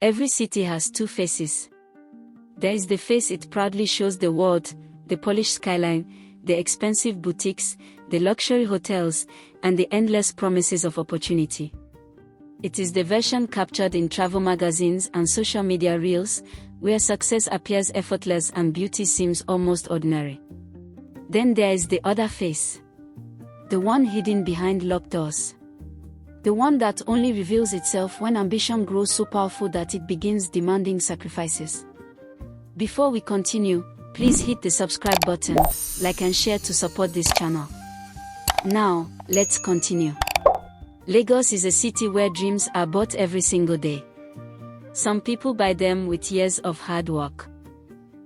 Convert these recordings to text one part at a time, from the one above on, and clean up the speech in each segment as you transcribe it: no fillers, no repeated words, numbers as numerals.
Every city has two faces. There is the face it proudly shows the world, the polished skyline, the expensive boutiques, the luxury hotels, and the endless promises of opportunity. It is the version captured in travel magazines and social media reels, where success appears effortless and beauty seems almost ordinary. Then there is the other face. The one hidden behind locked doors. The one that only reveals itself when ambition grows so powerful that it begins demanding sacrifices. Before we continue, please hit the subscribe button, like and share to support this channel. Now, let's continue. Lagos is a city where dreams are bought every single day. Some people buy them with years of hard work.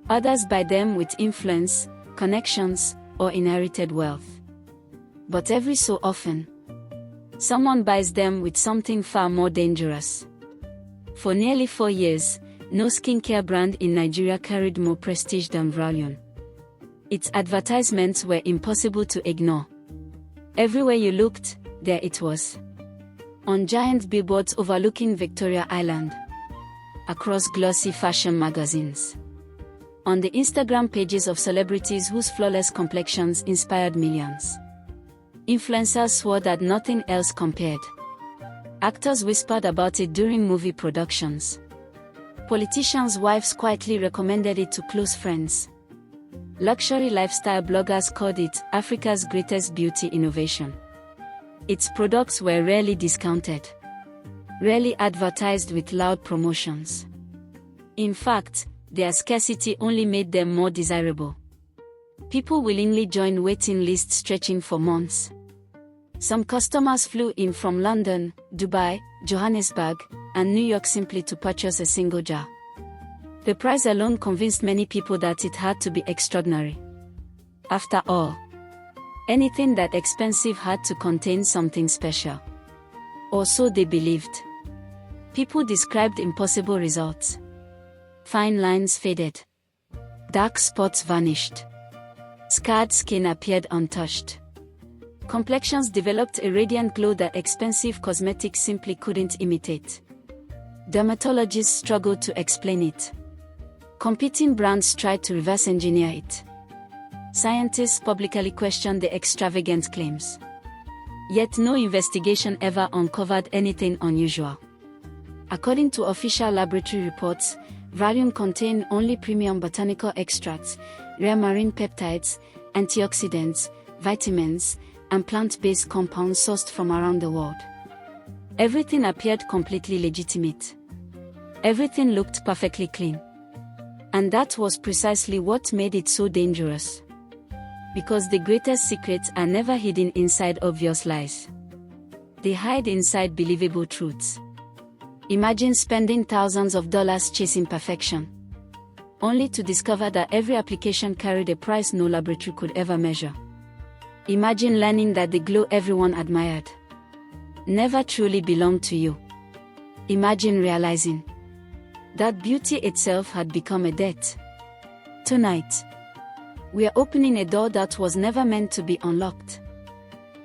Others buy them with influence, connections, or inherited wealth. But every so often, someone buys them with something far more dangerous. For nearly 4 years, no skincare brand in Nigeria carried more prestige than Morayo. Its advertisements were impossible to ignore. Everywhere you looked, there it was. On giant billboards overlooking Victoria Island. Across glossy fashion magazines. On the Instagram pages of celebrities whose flawless complexions inspired millions. Influencers swore that nothing else compared. Actors whispered about it during movie productions. Politicians' wives quietly recommended it to close friends. Luxury lifestyle bloggers called it Africa's greatest beauty innovation. Its products were rarely discounted. Rarely advertised with loud promotions. In fact, their scarcity only made them more desirable. People willingly joined waiting lists stretching for months. Some customers flew in from London, Dubai, Johannesburg, and New York simply to purchase a single jar. The price alone convinced many people that it had to be extraordinary. After all, anything that expensive had to contain something special. Or so they believed. People described impossible results. Fine lines faded. Dark spots vanished. Scarred skin appeared untouched. Complexions developed a radiant glow that expensive cosmetics simply couldn't imitate. Dermatologists struggled to explain it. Competing brands tried to reverse engineer it. Scientists publicly questioned the extravagant claims. Yet no investigation ever uncovered anything unusual. According to official laboratory reports, Morayo contained only premium botanical extracts, rare marine peptides, antioxidants, vitamins, and plant-based compounds sourced from around the world. Everything appeared completely legitimate. Everything looked perfectly clean. And that was precisely what made it so dangerous. Because the greatest secrets are never hidden inside obvious lies. They hide inside believable truths. Imagine spending thousands of dollars chasing perfection, only to discover that every application carried a price no laboratory could ever measure. Imagine learning that the glow everyone admired never truly belonged to you. Imagine realizing that beauty itself had become a debt. Tonight, we are opening a door that was never meant to be unlocked.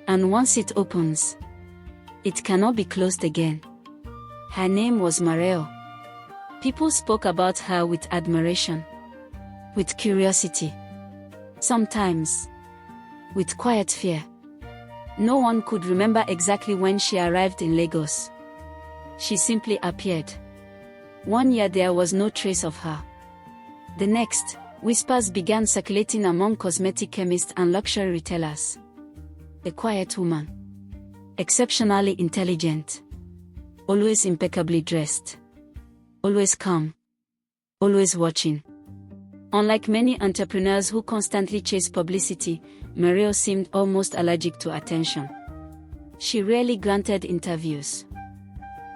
And once it opens, it cannot be closed again. Her name was Morayo. People spoke about her with admiration, with curiosity, sometimes with quiet fear. No one could remember exactly when she arrived in Lagos. She simply appeared. 1 year there was no trace of her. The next, whispers began circulating among cosmetic chemists and luxury retailers. A quiet woman. Exceptionally intelligent. Always impeccably dressed. Always calm. Always watching. Unlike many entrepreneurs who constantly chase publicity, Morayo seemed almost allergic to attention. She rarely granted interviews.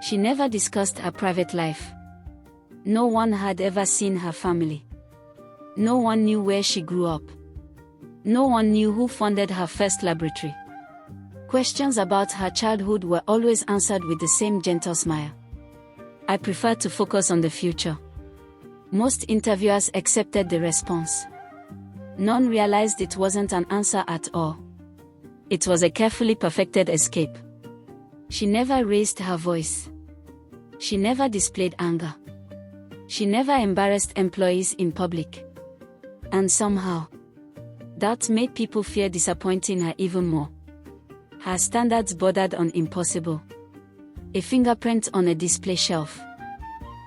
She never discussed her private life. No one had ever seen her family. No one knew where she grew up. No one knew who funded her first laboratory. Questions about her childhood were always answered with the same gentle smile. I prefer to focus on the future. Most interviewers accepted the response. None realized it wasn't an answer at all. It was a carefully perfected escape. She never raised her voice. She never displayed anger. She never embarrassed employees in public. And somehow, that made people fear disappointing her even more. Her standards bordered on impossible. A fingerprint on a display shelf.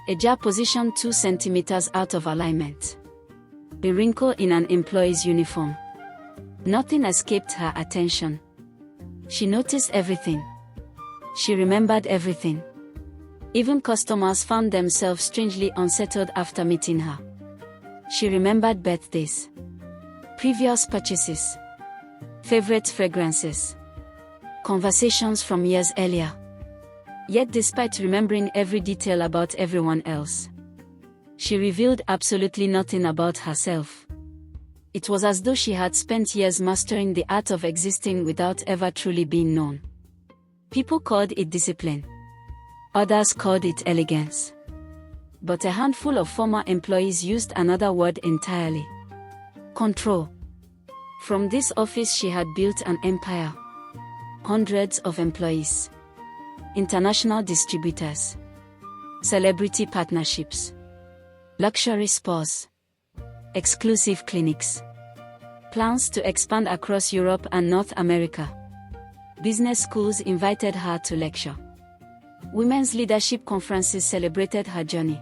A jar positioned 2 centimeters out of alignment. A wrinkle in an employee's uniform. Nothing escaped her attention. She noticed everything. She remembered everything. Even customers found themselves strangely unsettled after meeting her. She remembered birthdays, previous purchases, favorite fragrances, conversations from years earlier. Yet despite remembering every detail about everyone else, she revealed absolutely nothing about herself. It was as though she had spent years mastering the art of existing without ever truly being known. People called it discipline. Others called it elegance. But a handful of former employees used another word entirely. Control. From this office she had built an empire. Hundreds of employees. International distributors. Celebrity partnerships. Luxury spas. Exclusive clinics. Plans to expand across Europe and North America. Business schools invited her to lecture. Women's leadership conferences celebrated her journey.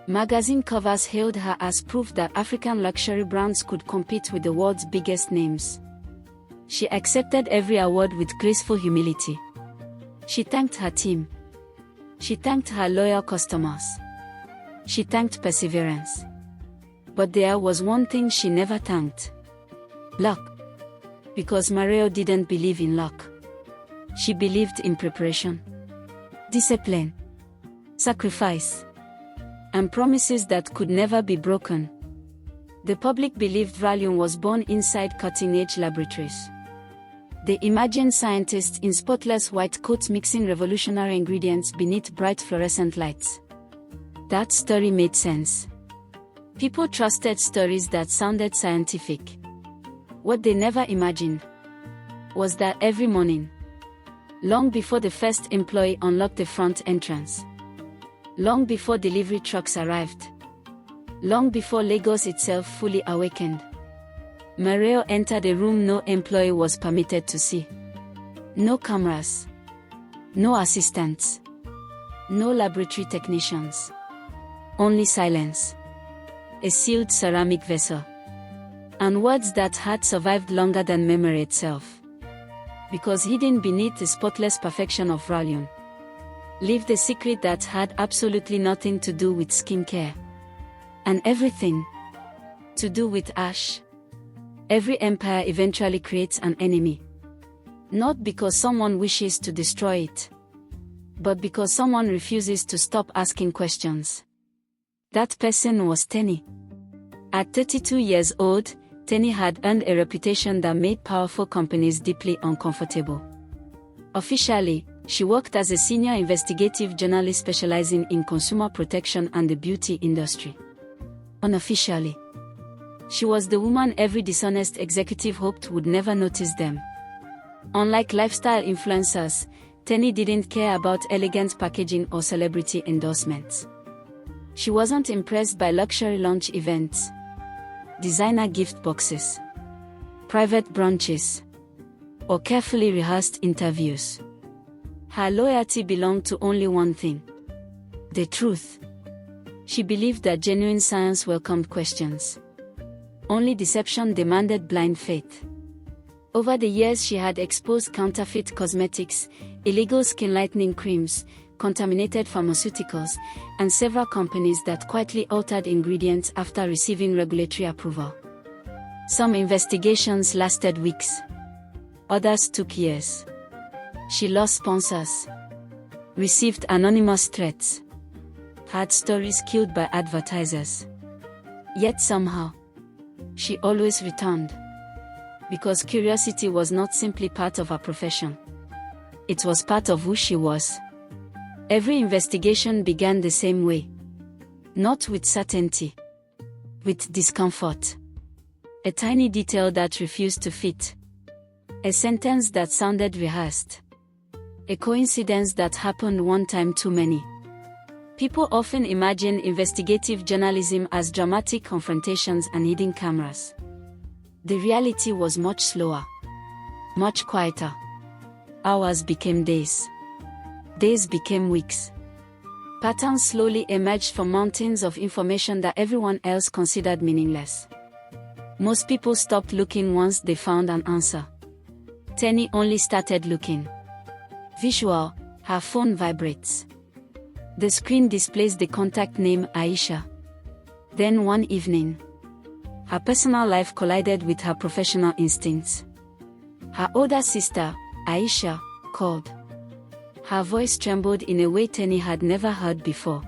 Magazine covers hailed her as proof that African luxury brands could compete with the world's biggest names. She accepted every award with graceful humility. She thanked her team. She thanked her loyal customers. She thanked perseverance. But there was one thing she never thanked. Luck. Because Morayo didn't believe in luck. She believed in preparation, discipline, sacrifice, and promises that could never be broken. The public believed Valium was born inside cutting-edge laboratories. They imagined scientists in spotless white coats mixing revolutionary ingredients beneath bright fluorescent lights. That story made sense. People trusted stories that sounded scientific. What they never imagined was that every morning, long before the first employee unlocked the front entrance, long before delivery trucks arrived, long before Lagos itself fully awakened, Morayo entered a room no employee was permitted to see. No cameras, no assistants, no laboratory technicians. Only silence. A sealed ceramic vessel. And words that had survived longer than memory itself. Because hidden beneath the spotless perfection of Valium lived a secret that had absolutely nothing to do with skincare. And everything to do with ash. Every empire eventually creates an enemy. Not because someone wishes to destroy it, but because someone refuses to stop asking questions. That person was Teni. At 32 years old, Teni had earned a reputation that made powerful companies deeply uncomfortable. Officially, she worked as a senior investigative journalist specializing in consumer protection and the beauty industry. Unofficially, she was the woman every dishonest executive hoped would never notice them. Unlike lifestyle influencers, Teni didn't care about elegant packaging or celebrity endorsements. She wasn't impressed by luxury launch events, designer gift boxes, private brunches, or carefully rehearsed interviews. Her loyalty belonged to only one thing: the truth. She believed that genuine science welcomed questions. Only deception demanded blind faith. Over the years she had exposed counterfeit cosmetics, illegal skin lightening creams, contaminated pharmaceuticals, and several companies that quietly altered ingredients after receiving regulatory approval. Some investigations lasted weeks. Others took years. She lost sponsors, received anonymous threats, had stories killed by advertisers. Yet somehow, she always returned. Because curiosity was not simply part of her profession. It was part of who she was. Every investigation began the same way. Not with certainty. With discomfort. A tiny detail that refused to fit. A sentence that sounded rehearsed. A coincidence that happened one time too many. People often imagine investigative journalism as dramatic confrontations and hidden cameras. The reality was much slower, much quieter. Hours became days. Days became weeks. Patterns slowly emerged from mountains of information that everyone else considered meaningless. Most people stopped looking once they found an answer. Teni only started looking. Visual, her phone vibrates. The screen displays the contact name Aisha. Then one evening, her personal life collided with her professional instincts. Her older sister, Aisha, called. Her voice trembled in a way Teni had never heard before.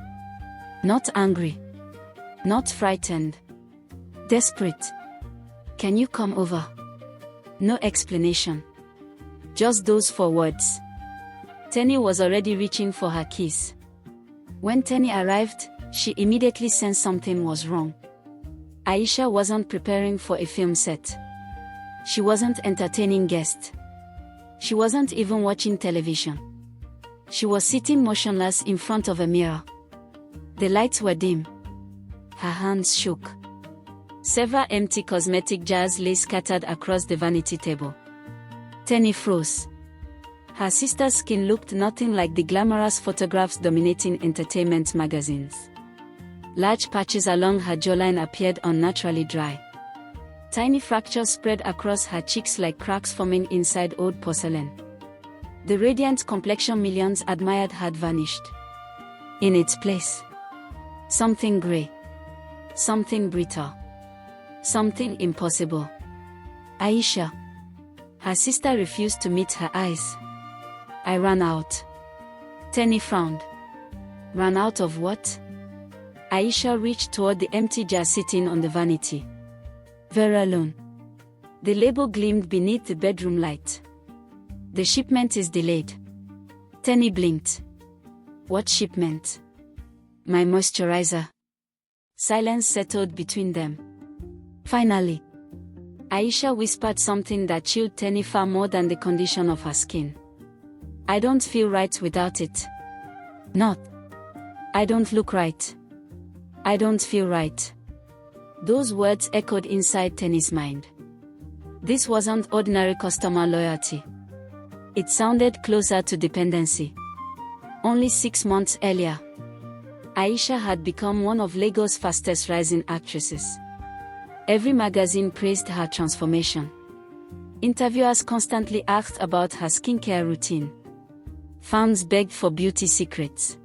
Not angry. Not frightened. Desperate. "Can you come over?" No explanation. Just those 4 words. Teni was already reaching for her keys. When Teni arrived, she immediately sensed something was wrong. Aisha wasn't preparing for a film set. She wasn't entertaining guests. She wasn't even watching television. She was sitting motionless in front of a mirror. The lights were dim. Her hands shook. Several empty cosmetic jars lay scattered across the vanity table. Teni froze. Her sister's skin looked nothing like the glamorous photographs dominating entertainment magazines. Large patches along her jawline appeared unnaturally dry. Tiny fractures spread across her cheeks like cracks forming inside old porcelain. The radiant complexion millions admired had vanished. In its place, something grey. Something brittle. Something impossible. Aisha. Her sister refused to meet her eyes. I ran out. Teni frowned. Ran out of what? Aisha reached toward the empty jar sitting on the vanity. Very alone. The label gleamed beneath the bedroom light. The shipment is delayed. Teni blinked. What shipment? My moisturizer. Silence settled between them. Finally, Aisha whispered something that chilled Teni far more than the condition of her skin. I don't feel right without it. Not. I don't look right. I don't feel right. Those words echoed inside Teni's mind. This wasn't ordinary customer loyalty. It sounded closer to dependency. Only 6 months earlier, Aisha had become one of Lagos' fastest rising actresses. Every magazine praised her transformation. Interviewers constantly asked about her skincare routine. Fans begged for beauty secrets.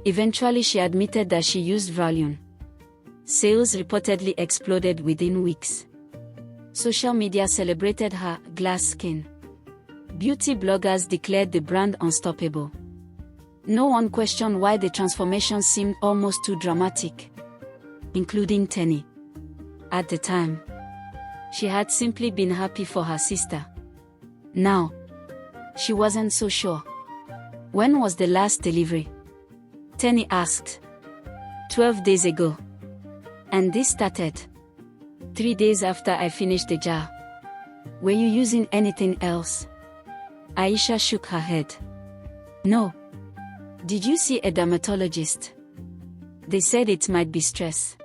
Eventually she admitted that she used Valium. Sales reportedly exploded within weeks. Social media celebrated her glass skin. Beauty bloggers declared the brand unstoppable. No one questioned why the transformation seemed almost too dramatic, including Teni. At the time, she had simply been happy for her sister. Now, she wasn't so sure. When was the last delivery? Teni asked. 12 days ago. And this started 3 days after I finished the jar. Were you using anything else? Aisha shook her head. No. Did you see a dermatologist? They said it might be stress.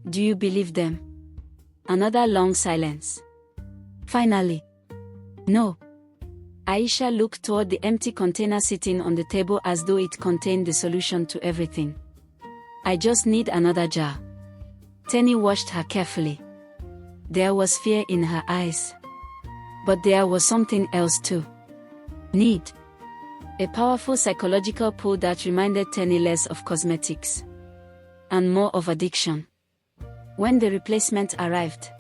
Do you believe them? Another long silence. Finally. No. Aisha looked toward the empty container sitting on the table as though it contained the solution to everything. I just need another jar. Teni watched her carefully. There was fear in her eyes. But there was something else too. Need. A powerful psychological pull that reminded Teni less of cosmetics and more of addiction. When the replacement arrived,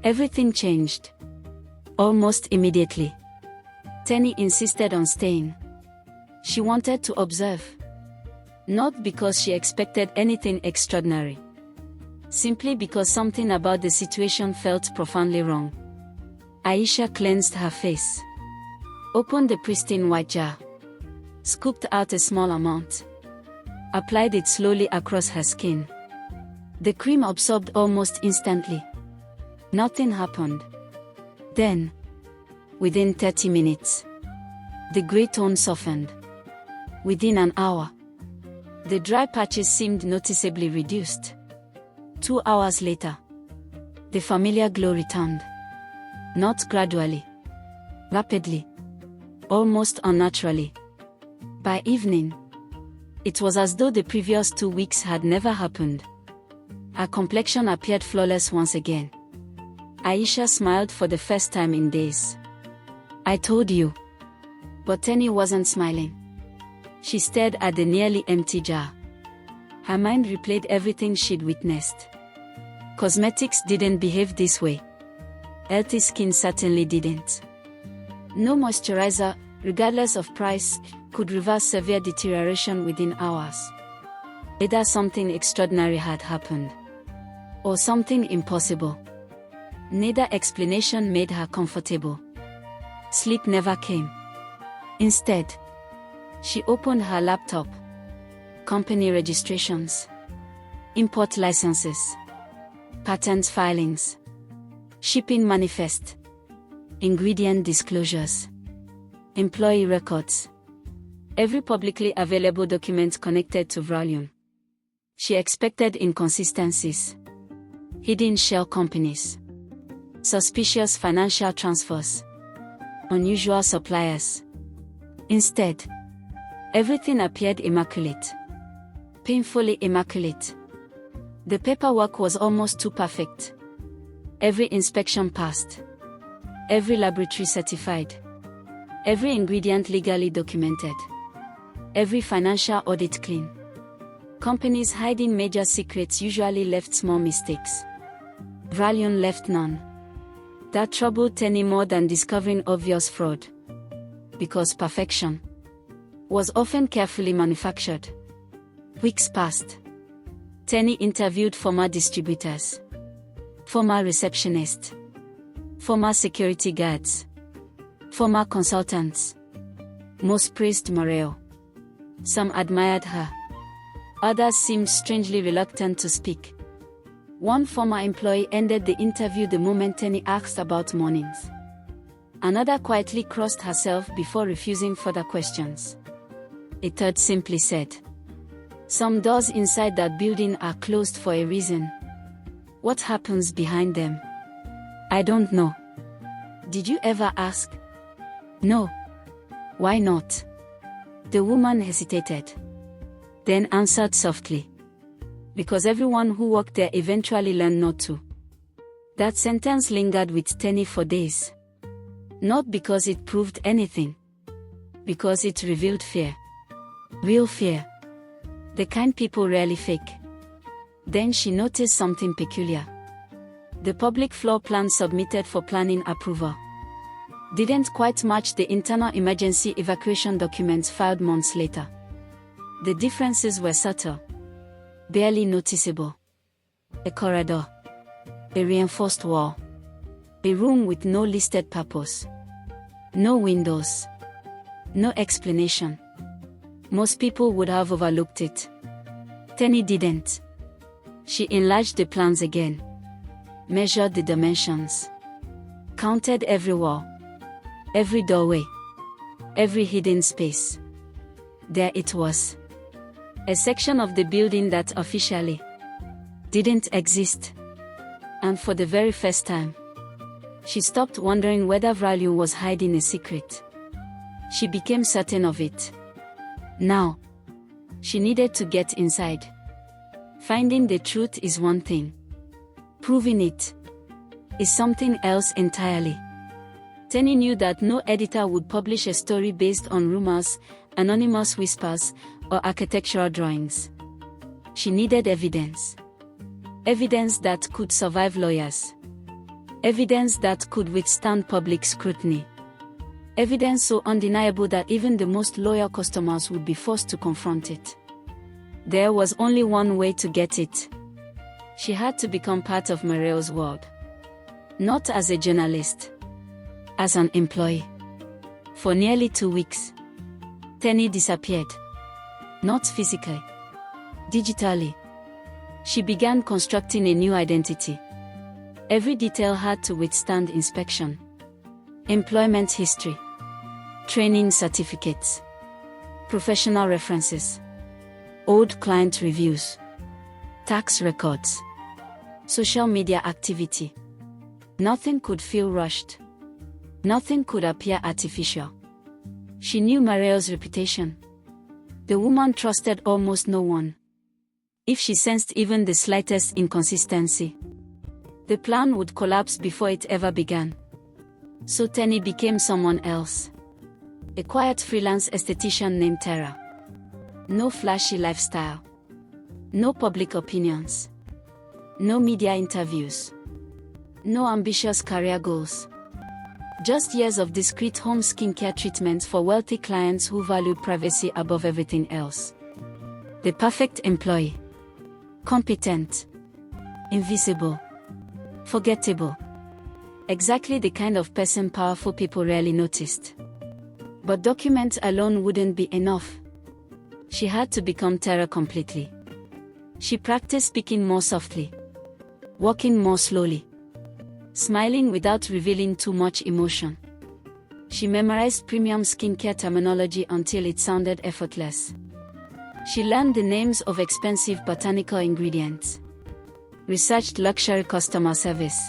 everything changed. Almost immediately. Teni insisted on staying. She wanted to observe. Not because she expected anything extraordinary. Simply because something about the situation felt profoundly wrong. Aisha cleansed her face. Opened the pristine white jar. Scooped out a small amount. Applied it slowly across her skin. The cream absorbed almost instantly. Nothing happened. Then, within 30 minutes, the gray tone softened. Within an hour, The dry patches seemed noticeably reduced. 2 hours later, the familiar glow returned. Not gradually. Rapidly. Almost unnaturally. By evening, it was as though the previous 2 weeks had never happened. Her complexion appeared flawless once again. Aisha smiled for the first time in days. "I told you." But Teni wasn't smiling. She stared at the nearly empty jar. Her mind replayed everything she'd witnessed. Cosmetics didn't behave this way. Healthy skin certainly didn't. No moisturizer, regardless of price, could reverse severe deterioration within hours. Either something extraordinary had happened, or something impossible. Neither explanation made her comfortable. Sleep never came. Instead, she opened her laptop. Company registrations, import licenses, patent filings, shipping manifest, ingredient disclosures, employee records, every publicly available document connected to Vralium. She expected inconsistencies, hidden shell companies, suspicious financial transfers, unusual suppliers. Instead, everything appeared immaculate. Painfully immaculate. The paperwork was almost too perfect. Every inspection passed. Every laboratory certified. Every ingredient legally documented. Every financial audit clean. Companies hiding major secrets usually left small mistakes. Vralium left none. That troubled Teni more than discovering obvious fraud. Because perfection was often carefully manufactured. Weeks passed. Teni interviewed former distributors, former receptionists, former security guards, former consultants. Most praised Morayo. Some admired her. Others seemed strangely reluctant to speak. One former employee ended the interview the moment Teni asked about mornings. Another quietly crossed herself before refusing further questions. A third simply said, "Some doors inside that building are closed for a reason. What happens behind them? I don't know." "Did you ever ask?" "No." "Why not?" The woman hesitated. Then answered softly, "Because everyone who worked there eventually learned not to." That sentence lingered with Teni for days. Not because it proved anything. Because it revealed fear. Real fear. The kind people rarely fake. Then she noticed something peculiar. The public floor plan submitted for planning approval didn't quite match the internal emergency evacuation documents filed months later. The differences were subtle, barely noticeable. A corridor, a reinforced wall, a room with no listed purpose, no windows, no explanation. Most people would have overlooked it. Teni didn't. She enlarged the plans again, measured the dimensions, counted every wall, every doorway, every hidden space. There it was. A section of the building that officially didn't exist. And for the very first time, she stopped wondering whether Vralium was hiding a secret. She became certain of it. Now, she needed to get inside. Finding the truth is one thing. Proving it is something else entirely. Teni knew that no editor would publish a story based on rumors, anonymous whispers, or architectural drawings. She needed evidence. Evidence that could survive lawyers. Evidence that could withstand public scrutiny. Evidence so undeniable that even the most loyal customers would be forced to confront it. There was only one way to get it. She had to become part of Morayo's world. Not as a journalist. As an employee. For nearly 2 weeks, Teni disappeared. Not physically. Digitally. She began constructing a new identity. Every detail had to withstand inspection. Employment history. Training certificates. Professional references. Old client reviews. Tax records. Social media activity. Nothing could feel rushed. Nothing could appear artificial. She knew Morayo's reputation. The woman trusted almost no one. If she sensed even the slightest inconsistency, the plan would collapse before it ever began. So Teni became someone else. A quiet freelance esthetician named Tara. No flashy lifestyle. No public opinions. No media interviews. No ambitious career goals. Just years of discreet home skincare treatments for wealthy clients who valued privacy above everything else. The perfect employee. Competent. Invisible. Forgettable. Exactly the kind of person powerful people rarely noticed. But documents alone wouldn't be enough. She had to become Tara completely. She practiced speaking more softly. Walking more slowly. Smiling without revealing too much emotion. She memorized premium skincare terminology until it sounded effortless. She learned the names of expensive botanical ingredients. Researched luxury customer service.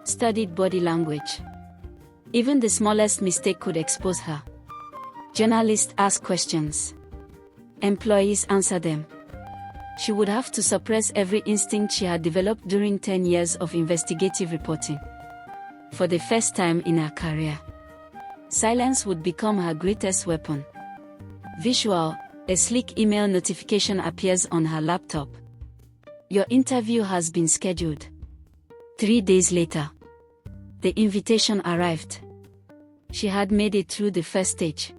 Studied body language. Even the smallest mistake could expose her. Journalists asked questions. Employees answered them. She would have to suppress every instinct she had developed during 10 years of investigative reporting. For the first time in her career, silence would become her greatest weapon. Visual, a sleek email notification appears on her laptop. Your interview has been scheduled. 3 days later, the invitation arrived. She had made it through the first stage.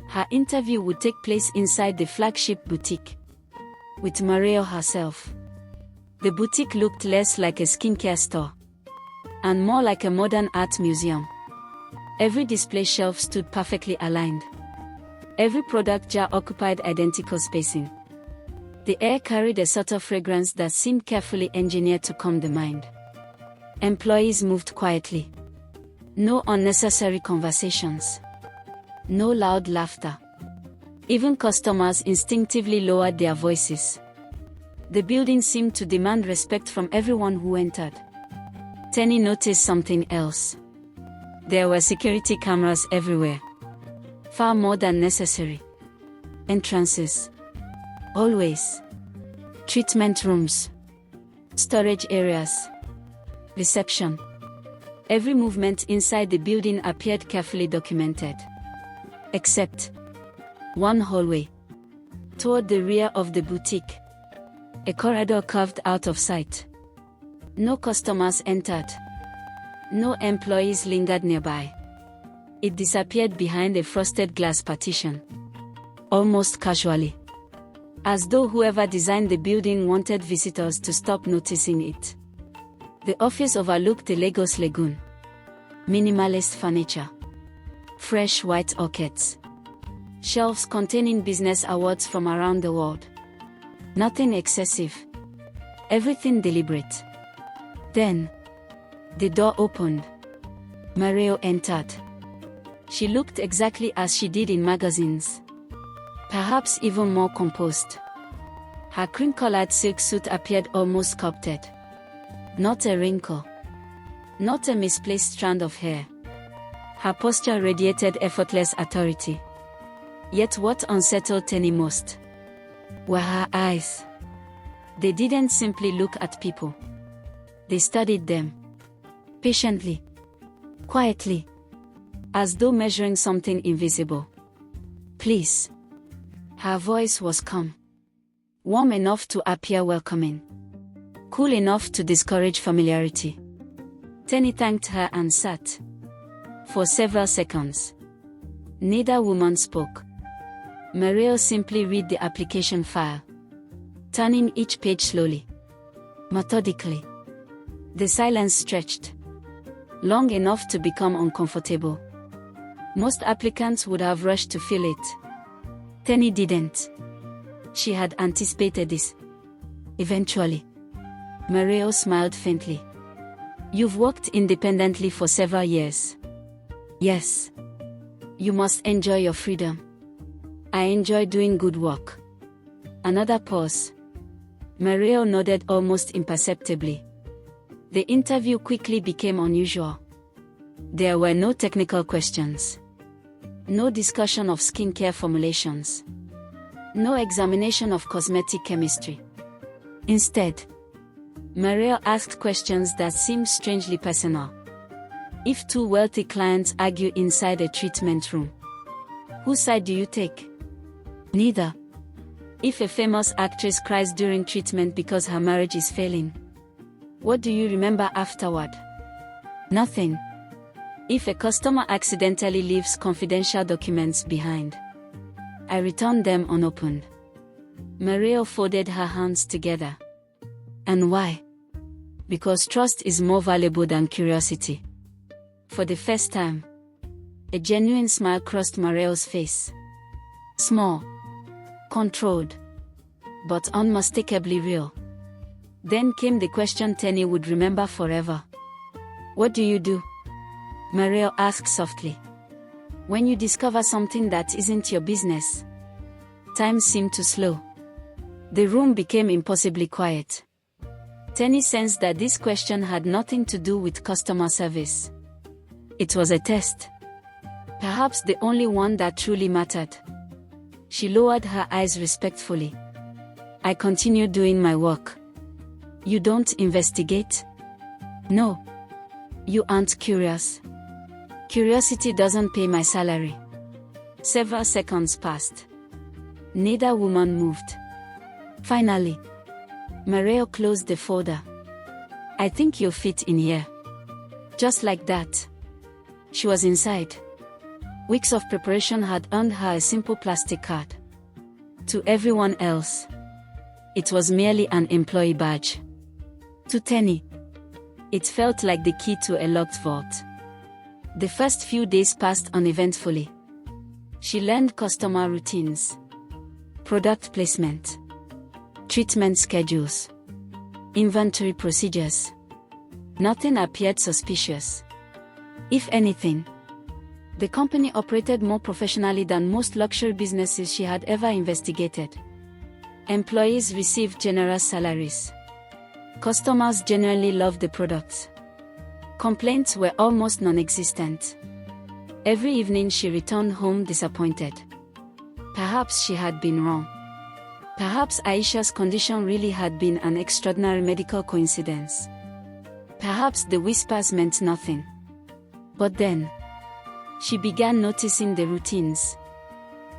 Her interview would take place inside the flagship boutique, with Morayo herself. The boutique looked less like a skincare store, and more like a modern art museum. Every display shelf stood perfectly aligned. Every product jar occupied identical spacing. The air carried a subtle fragrance that seemed carefully engineered to calm the mind. Employees moved quietly. No unnecessary conversations. No loud laughter. Even customers instinctively lowered their voices. The building seemed to demand respect from everyone who entered. Teni noticed something else. There were security cameras everywhere. Far more than necessary. Entrances. Hallways. Treatment rooms. Storage areas. Reception. Every movement inside the building appeared carefully documented. Except one hallway. Toward the rear of the boutique. A corridor carved out of sight. No customers entered. No employees lingered nearby. It disappeared behind a frosted glass partition. Almost casually. As though whoever designed the building wanted visitors to stop noticing it. The office overlooked the Lagos Lagoon. Minimalist furniture. Fresh white orchids. Shelves containing business awards from around the world. Nothing excessive. Everything deliberate. Then, the door opened. Morayo entered. She looked exactly as she did in magazines. Perhaps even more composed. Her cream-colored silk suit appeared almost sculpted. Not a wrinkle. Not a misplaced strand of hair. Her posture radiated effortless authority. Yet what unsettled Teni most were her eyes. They didn't simply look at people. They studied them. Patiently. Quietly. As though measuring something invisible. Please. Her voice was calm. Warm enough to appear welcoming. Cool enough to discourage familiarity. Teni thanked her and sat. For several seconds. Neither woman spoke. Morayo simply read the application file. Turning each page slowly. Methodically. The silence stretched. Long enough to become uncomfortable. Most applicants would have rushed to fill it. Teni didn't. She had anticipated this. Eventually. Morayo smiled faintly. You've worked independently for several years. Yes. You must enjoy your freedom. I enjoy doing good work. Another pause. Morayo nodded almost imperceptibly. The interview quickly became unusual. There were no technical questions. No discussion of skincare formulations. No examination of cosmetic chemistry. Instead, Morayo asked questions that seemed strangely personal. If two wealthy clients argue inside a treatment room, whose side do you take? Neither. If a famous actress cries during treatment because her marriage is failing, what do you remember afterward? Nothing. If a customer accidentally leaves confidential documents behind, I return them unopened. Morayo folded her hands together. And why? Because trust is more valuable than curiosity. For the first time, a genuine smile crossed Morayo's face. Small, controlled, but unmistakably real. Then came the question Teni would remember forever. What do you do? Morayo asked softly. When you discover something that isn't your business. Time seemed to slow. The room became impossibly quiet. Teni sensed that this question had nothing to do with customer service. It was a test. Perhaps the only one that truly mattered. She lowered her eyes respectfully. I continue doing my work. You don't investigate? No. You aren't curious. Curiosity doesn't pay my salary. Several seconds passed. Neither woman moved. Finally, Morayo closed the folder. I think you'll fit in here. Just like that. She was inside. Weeks of preparation had earned her a simple plastic card. To everyone else, it was merely an employee badge. To Teni, it felt like the key to a locked vault. The first few days passed uneventfully. She learned customer routines, product placement, treatment schedules, inventory procedures. Nothing appeared suspicious. If anything, the company operated more professionally than most luxury businesses she had ever investigated. Employees received generous salaries. Customers generally loved the products. Complaints were almost non-existent. Every evening she returned home disappointed. Perhaps she had been wrong. Perhaps Aisha's condition really had been an extraordinary medical coincidence. Perhaps the whispers meant nothing. But then, she began noticing the routines.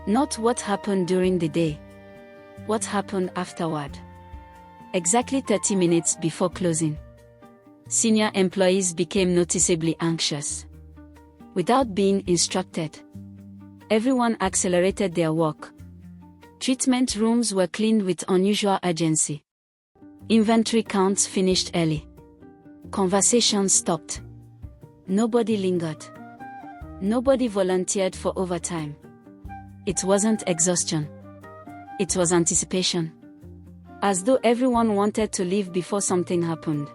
Not what happened during the day. What happened afterward. Exactly 30 minutes before closing, senior employees became noticeably anxious. Without being instructed, everyone accelerated their work. Treatment rooms were cleaned with unusual urgency. Inventory counts finished early. Conversations stopped. Nobody lingered. Nobody volunteered for overtime. It wasn't exhaustion. It was anticipation. As though everyone wanted to leave before something happened.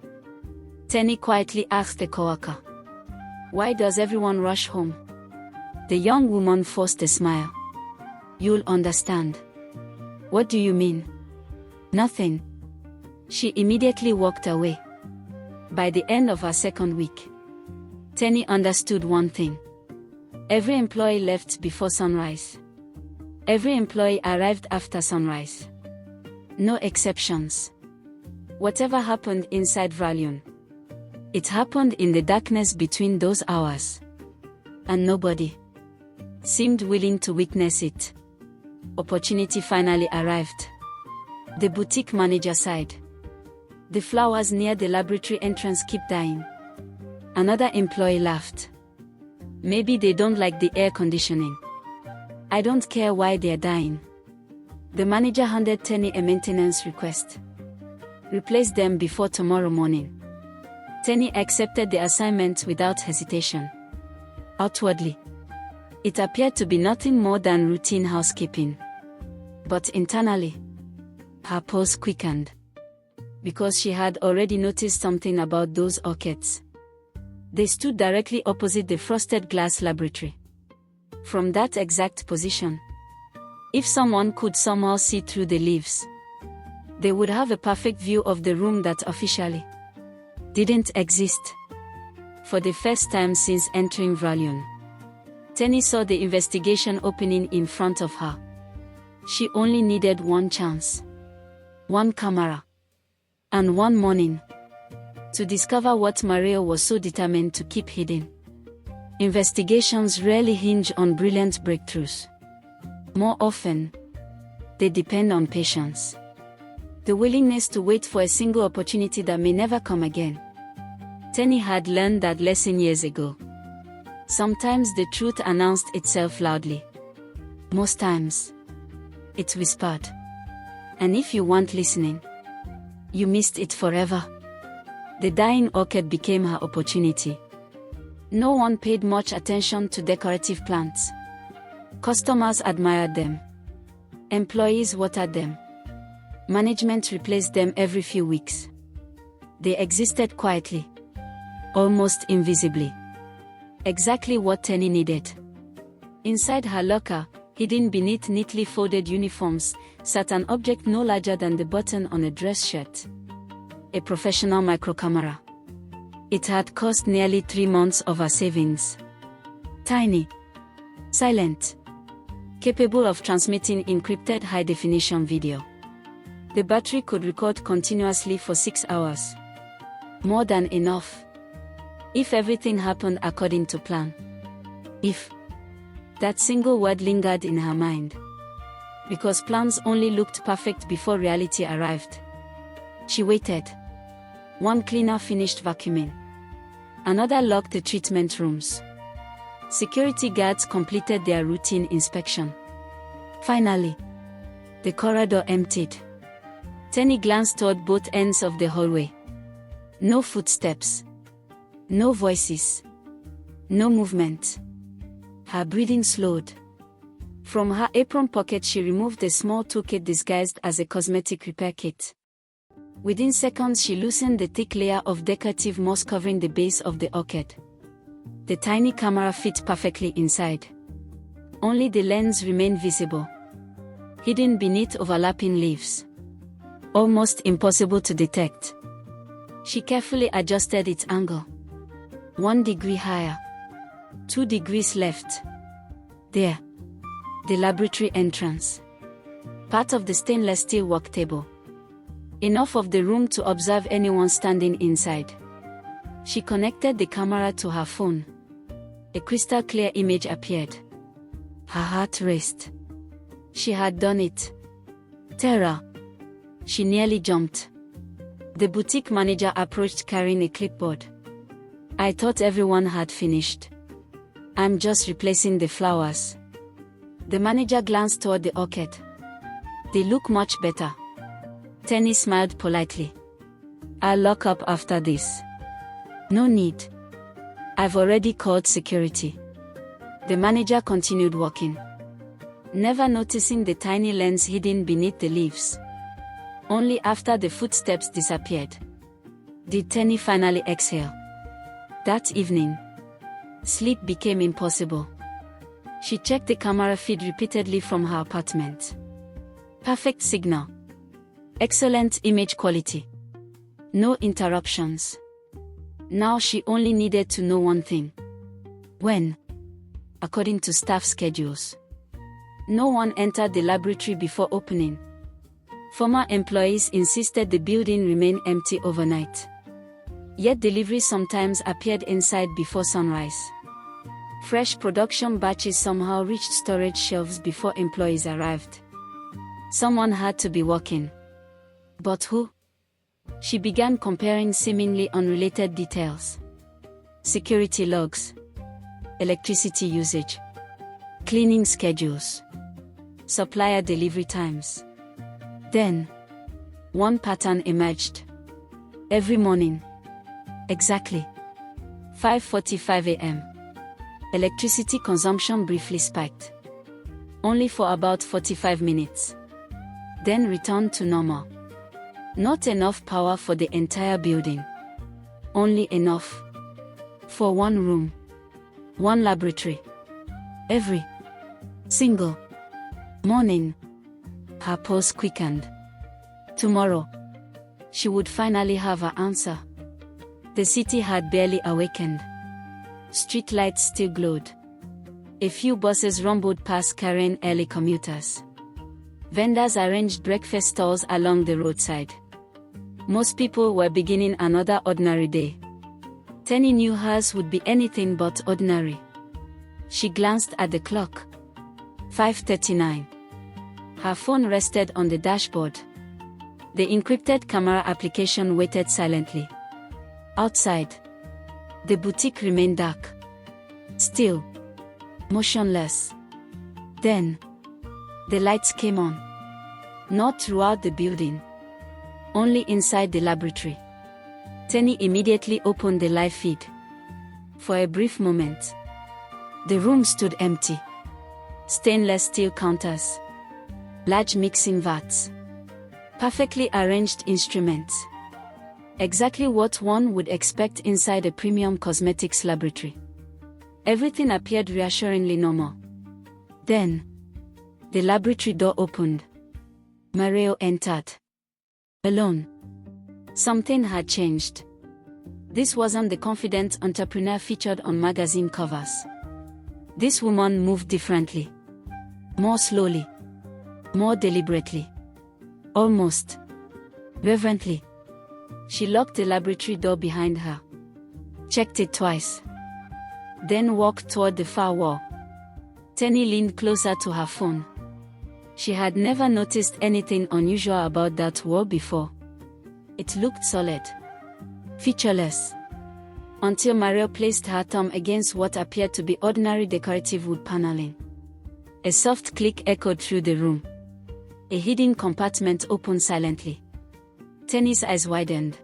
Teni quietly asked a coworker, "Why does everyone rush home?" The young woman forced a smile. "You'll understand." "What do you mean?" "Nothing." She immediately walked away. By the end of her second week, Teni understood one thing. Every employee left before sunrise. Every employee arrived after sunrise. No exceptions. Whatever happened inside Valion, it happened in the darkness between those hours. And nobody seemed willing to witness it. Opportunity finally arrived. The boutique manager sighed. The flowers near the laboratory entrance keep dying. Another employee laughed. Maybe they don't like the air conditioning. I don't care why they're dying. The manager handed Teni a maintenance request. Replace them before tomorrow morning. Teni accepted the assignment without hesitation. Outwardly, it appeared to be nothing more than routine housekeeping. But internally, her pulse quickened. Because she had already noticed something about those orchids. They stood directly opposite the frosted glass laboratory. From that exact position, If someone could somehow see through the leaves, they would have a perfect view of the room that officially didn't exist. For the first time since entering Valion, Teni saw the investigation opening in front of her. She only needed one chance, one camera, and one morning to discover what Morayo was so determined to keep hidden. Investigations rarely hinge on brilliant breakthroughs. More often, they depend on patience. The willingness to wait for a single opportunity that may never come again. Teni had learned that lesson years ago. Sometimes the truth announced itself loudly. Most times, it whispered. And if you weren't listening, you missed it forever. The dying orchid became her opportunity. No one paid much attention to decorative plants. Customers admired them. Employees watered them. Management replaced them every few weeks. They existed quietly, almost invisibly. Exactly what Teni needed. Inside her locker, hidden beneath neatly folded uniforms, sat an object no larger than the button on a dress shirt. A professional microcamera. It had cost nearly 3 months of her savings. Tiny. Silent. Capable of transmitting encrypted high-definition video. The battery could record continuously for 6 hours. More than enough. If everything happened according to plan. If that single word lingered in her mind. Because plans only looked perfect before reality arrived. She waited. One cleaner finished vacuuming. Another locked the treatment rooms. Security guards completed their routine inspection. Finally, the corridor emptied. Teni glanced toward both ends of the hallway. No footsteps. No voices. No movement. Her breathing slowed. From her apron pocket she removed a small toolkit disguised as a cosmetic repair kit. Within seconds she loosened the thick layer of decorative moss covering the base of the orchid. The tiny camera fit perfectly inside. Only the lens remained visible, hidden beneath overlapping leaves. Almost impossible to detect. She carefully adjusted its angle. 1 degree higher. 2 degrees left. There. The laboratory entrance. Part of the stainless steel work table. Enough of the room to observe anyone standing inside. She connected the camera to her phone. A crystal clear image appeared. Her heart raced. She had done it. Terror. She nearly jumped. The boutique manager approached carrying a clipboard. I thought everyone had finished. I'm just replacing the flowers. The manager glanced toward the orchid. They look much better. Teni smiled politely. I'll lock up after this. No need. I've already called security. The manager continued walking, never noticing the tiny lens hidden beneath the leaves. Only after the footsteps disappeared did Teni finally exhale. That evening, sleep became impossible. She checked the camera feed repeatedly from her apartment. Perfect signal. Excellent image quality. No interruptions. Now she only needed to know one thing. When? According to staff schedules. No one entered the laboratory before opening. Former employees insisted the building remain empty overnight. Yet deliveries sometimes appeared inside before sunrise. Fresh production batches somehow reached storage shelves before employees arrived. Someone had to be working. But who? She began comparing seemingly unrelated details. Security logs. Electricity usage. Cleaning schedules. Supplier delivery times. Then, one pattern emerged. Every morning. Exactly 5:45 a.m. Electricity consumption briefly spiked. Only for about 45 minutes. Then returned to normal. Not enough power for the entire building. Only enough for one room. One laboratory. Every single Morning. Her pulse quickened. Tomorrow. She would finally have her answer. The city had barely awakened. Street lights still glowed. A few buses rumbled past carrying early commuters. Vendors arranged breakfast stalls along the roadside. Most people were beginning another ordinary day. Teni knew hers would be anything but ordinary. She glanced at the clock. 5:39. Her phone rested on the dashboard. The encrypted camera application waited silently. Outside, the boutique remained dark. Still. Motionless. Then, the lights came on. Not throughout the building. Only inside the laboratory. Teni immediately opened the live feed. For a brief moment, the room stood empty. Stainless steel counters. Large mixing vats. Perfectly arranged instruments. Exactly what one would expect inside a premium cosmetics laboratory. Everything appeared reassuringly normal. Then, the laboratory door opened. Morayo entered. Alone. Something had changed. This wasn't the confident entrepreneur featured on magazine covers. This woman moved differently. More slowly. More deliberately. Almost reverently. She locked the laboratory door behind her. Checked it twice. Then walked toward the far wall. Teni leaned closer to her phone. She had never noticed anything unusual about that wall before. It looked solid. Featureless. Until Morayo placed her thumb against what appeared to be ordinary decorative wood paneling. A soft click echoed through the room. A hidden compartment opened silently. Teni's eyes widened.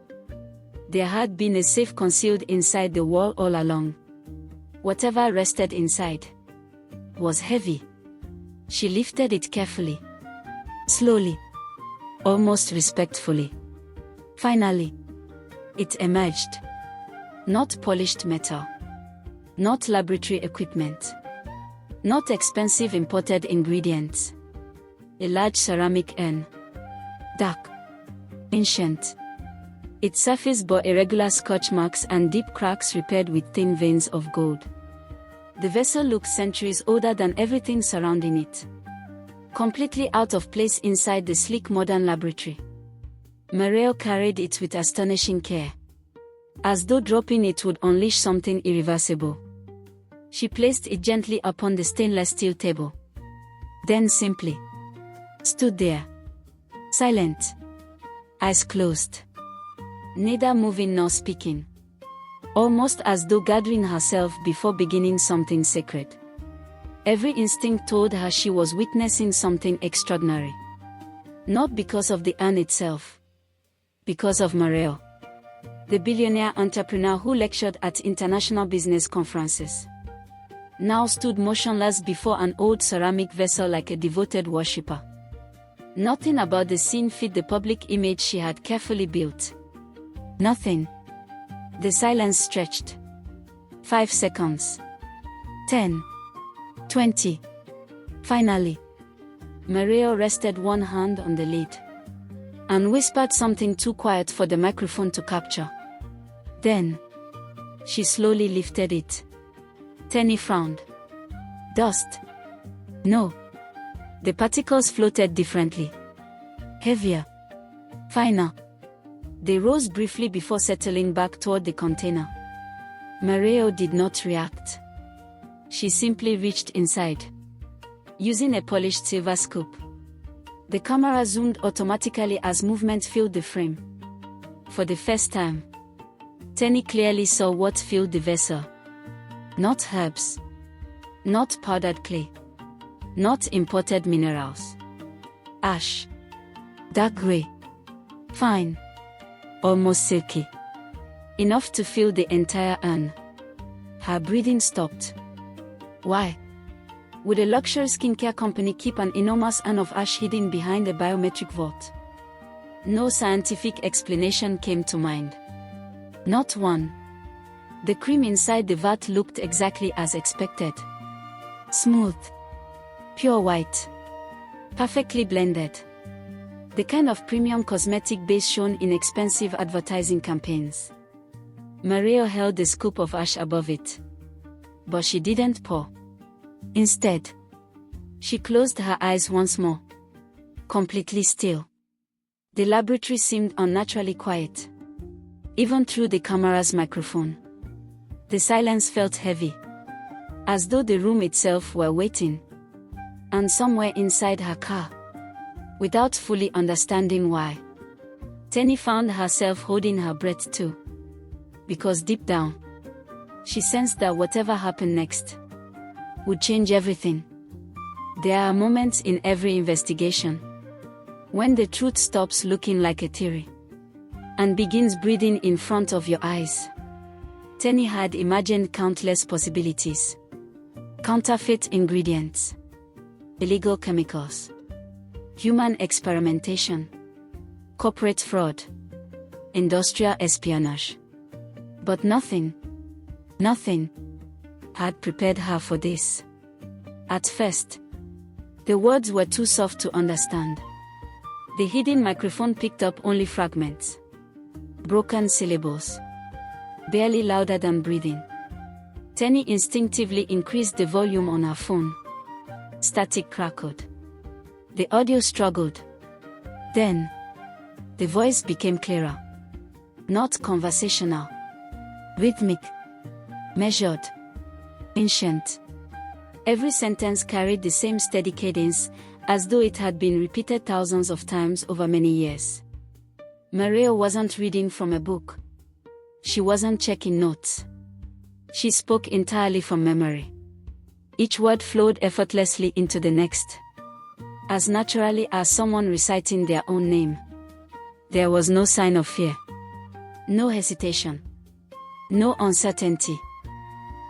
There had been a safe concealed inside the wall all along. Whatever rested inside was heavy. She lifted it carefully. Slowly. Almost respectfully. Finally, it emerged. Not polished metal. Not laboratory equipment. Not expensive imported ingredients. A large ceramic urn. Dark. Ancient. Its surface bore irregular scorch marks and deep cracks repaired with thin veins of gold. The vessel looked centuries older than everything surrounding it. Completely out of place inside the sleek modern laboratory. Morayo carried it with astonishing care. As though dropping it would unleash something irreversible. She placed it gently upon the stainless steel table. Then simply stood there. Silent. Eyes closed. Neither moving nor speaking. Almost as though gathering herself before beginning something sacred. Every instinct told her she was witnessing something extraordinary. Not because of the urn itself. Because of Morayo. The billionaire entrepreneur who lectured at international business conferences. Now stood motionless before an old ceramic vessel like a devoted worshipper. Nothing about the scene fit the public image she had carefully built. Nothing. The silence stretched. 5 seconds. 10. 20. Finally, Morayo rested one hand on the lid. And whispered something too quiet for the microphone to capture. Then, she slowly lifted it. Teni frowned. Dust. No. The particles floated differently. Heavier. Finer. They rose briefly before settling back toward the container. Morayo did not react. She simply reached inside. Using a polished silver scoop. The camera zoomed automatically as movement filled the frame. For the first time, Teni clearly saw what filled the vessel. Not herbs. Not powdered clay. Not imported minerals. Ash. Dark gray. Fine. Almost silky. Enough to fill the entire urn. Her breathing stopped. Why? Would a luxury skincare company keep an enormous urn of ash hidden behind a biometric vault? No scientific explanation came to mind. Not one. The cream inside the vat looked exactly as expected. Smooth. Pure white. Perfectly blended. The kind of premium cosmetic base shown in expensive advertising campaigns. Morayo held the scoop of ash above it. But she didn't pour. Instead, she closed her eyes once more. Completely still. The laboratory seemed unnaturally quiet. Even through the camera's microphone. The silence felt heavy. As though the room itself were waiting. And somewhere inside her car. Without fully understanding why. Teni found herself holding her breath too. Because deep down, she sensed that whatever happened next would change everything. There are moments in every investigation when the truth stops looking like a theory and begins breathing in front of your eyes. Teni had imagined countless possibilities. Counterfeit ingredients, illegal chemicals, human experimentation, corporate fraud, industrial espionage. But nothing had prepared her for this. At first, the words were too soft to understand. The hidden microphone picked up only fragments. Broken syllables. Barely louder than breathing. Teni instinctively increased the volume on her phone. Static crackled. The audio struggled. Then, the voice became clearer. Not conversational. Rhythmic. Measured. Ancient. Every sentence carried the same steady cadence, as though it had been repeated thousands of times over many years. Morayo wasn't reading from a book. She wasn't checking notes. She spoke entirely from memory. Each word flowed effortlessly into the next. As naturally as someone reciting their own name. There was no sign of fear. No hesitation. No uncertainty.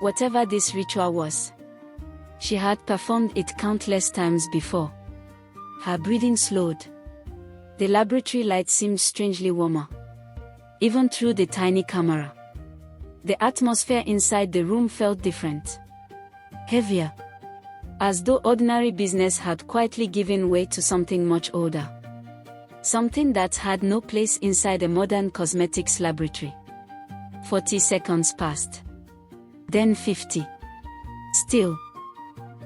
Whatever this ritual was, she had performed it countless times before. Her breathing slowed. The laboratory light seemed strangely warmer. Even through the tiny camera. The atmosphere inside the room felt different. Heavier. As though ordinary business had quietly given way to something much older. Something that had no place inside a modern cosmetics laboratory. 40 seconds passed. Then 50. Still,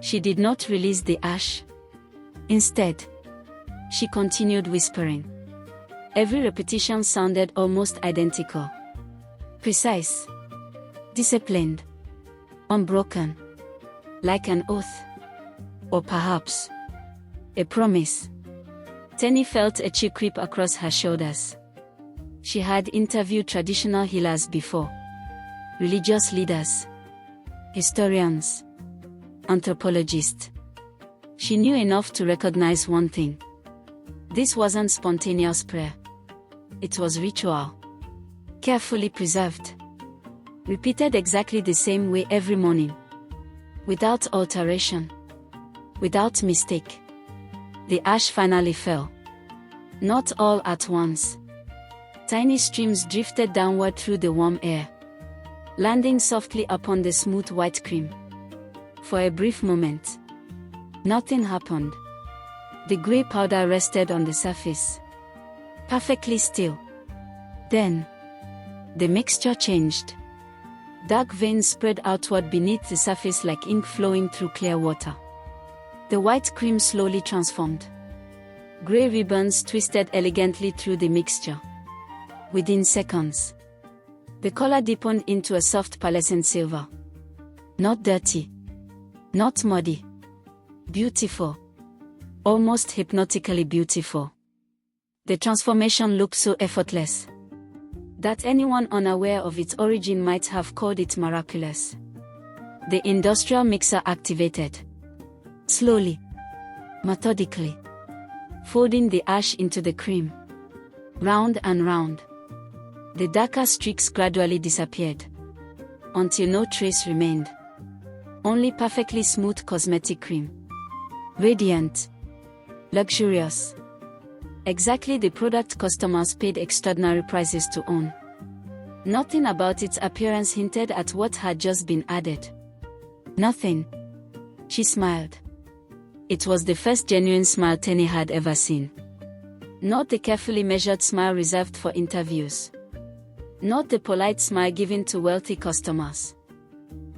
she did not release the ash. Instead, she continued whispering. Every repetition sounded almost identical. Precise. Disciplined. Unbroken. Like an oath. Or perhaps a promise. Teni felt a chill creep across her shoulders. She had interviewed traditional healers before. Religious leaders. Historians. Anthropologists. She knew enough to recognize one thing. This wasn't spontaneous prayer. It was ritual. Carefully preserved. Repeated exactly the same way every morning. Without alteration. Without mistake. The ash finally fell. Not all at once. Tiny streams drifted downward through the warm air. Landing softly upon the smooth white cream. For a brief moment. Nothing happened. The grey powder rested on the surface. Perfectly still. Then, the mixture changed. Dark veins spread outward beneath the surface like ink flowing through clear water. The white cream slowly transformed. Grey ribbons twisted elegantly through the mixture. Within seconds, the color deepened into a soft pearlescent silver. Not dirty. Not muddy. Beautiful. Almost hypnotically beautiful. The transformation looked so effortless that anyone unaware of its origin might have called it miraculous. The industrial mixer activated. Slowly. Methodically. Folding the ash into the cream. Round and round. The darker streaks gradually disappeared. Until no trace remained. Only perfectly smooth cosmetic cream. Radiant. Luxurious. Exactly the product customers paid extraordinary prices to own. Nothing about its appearance hinted at what had just been added. Nothing. She smiled. It was the first genuine smile Teni had ever seen. Not the carefully measured smile reserved for interviews. Not the polite smile given to wealthy customers.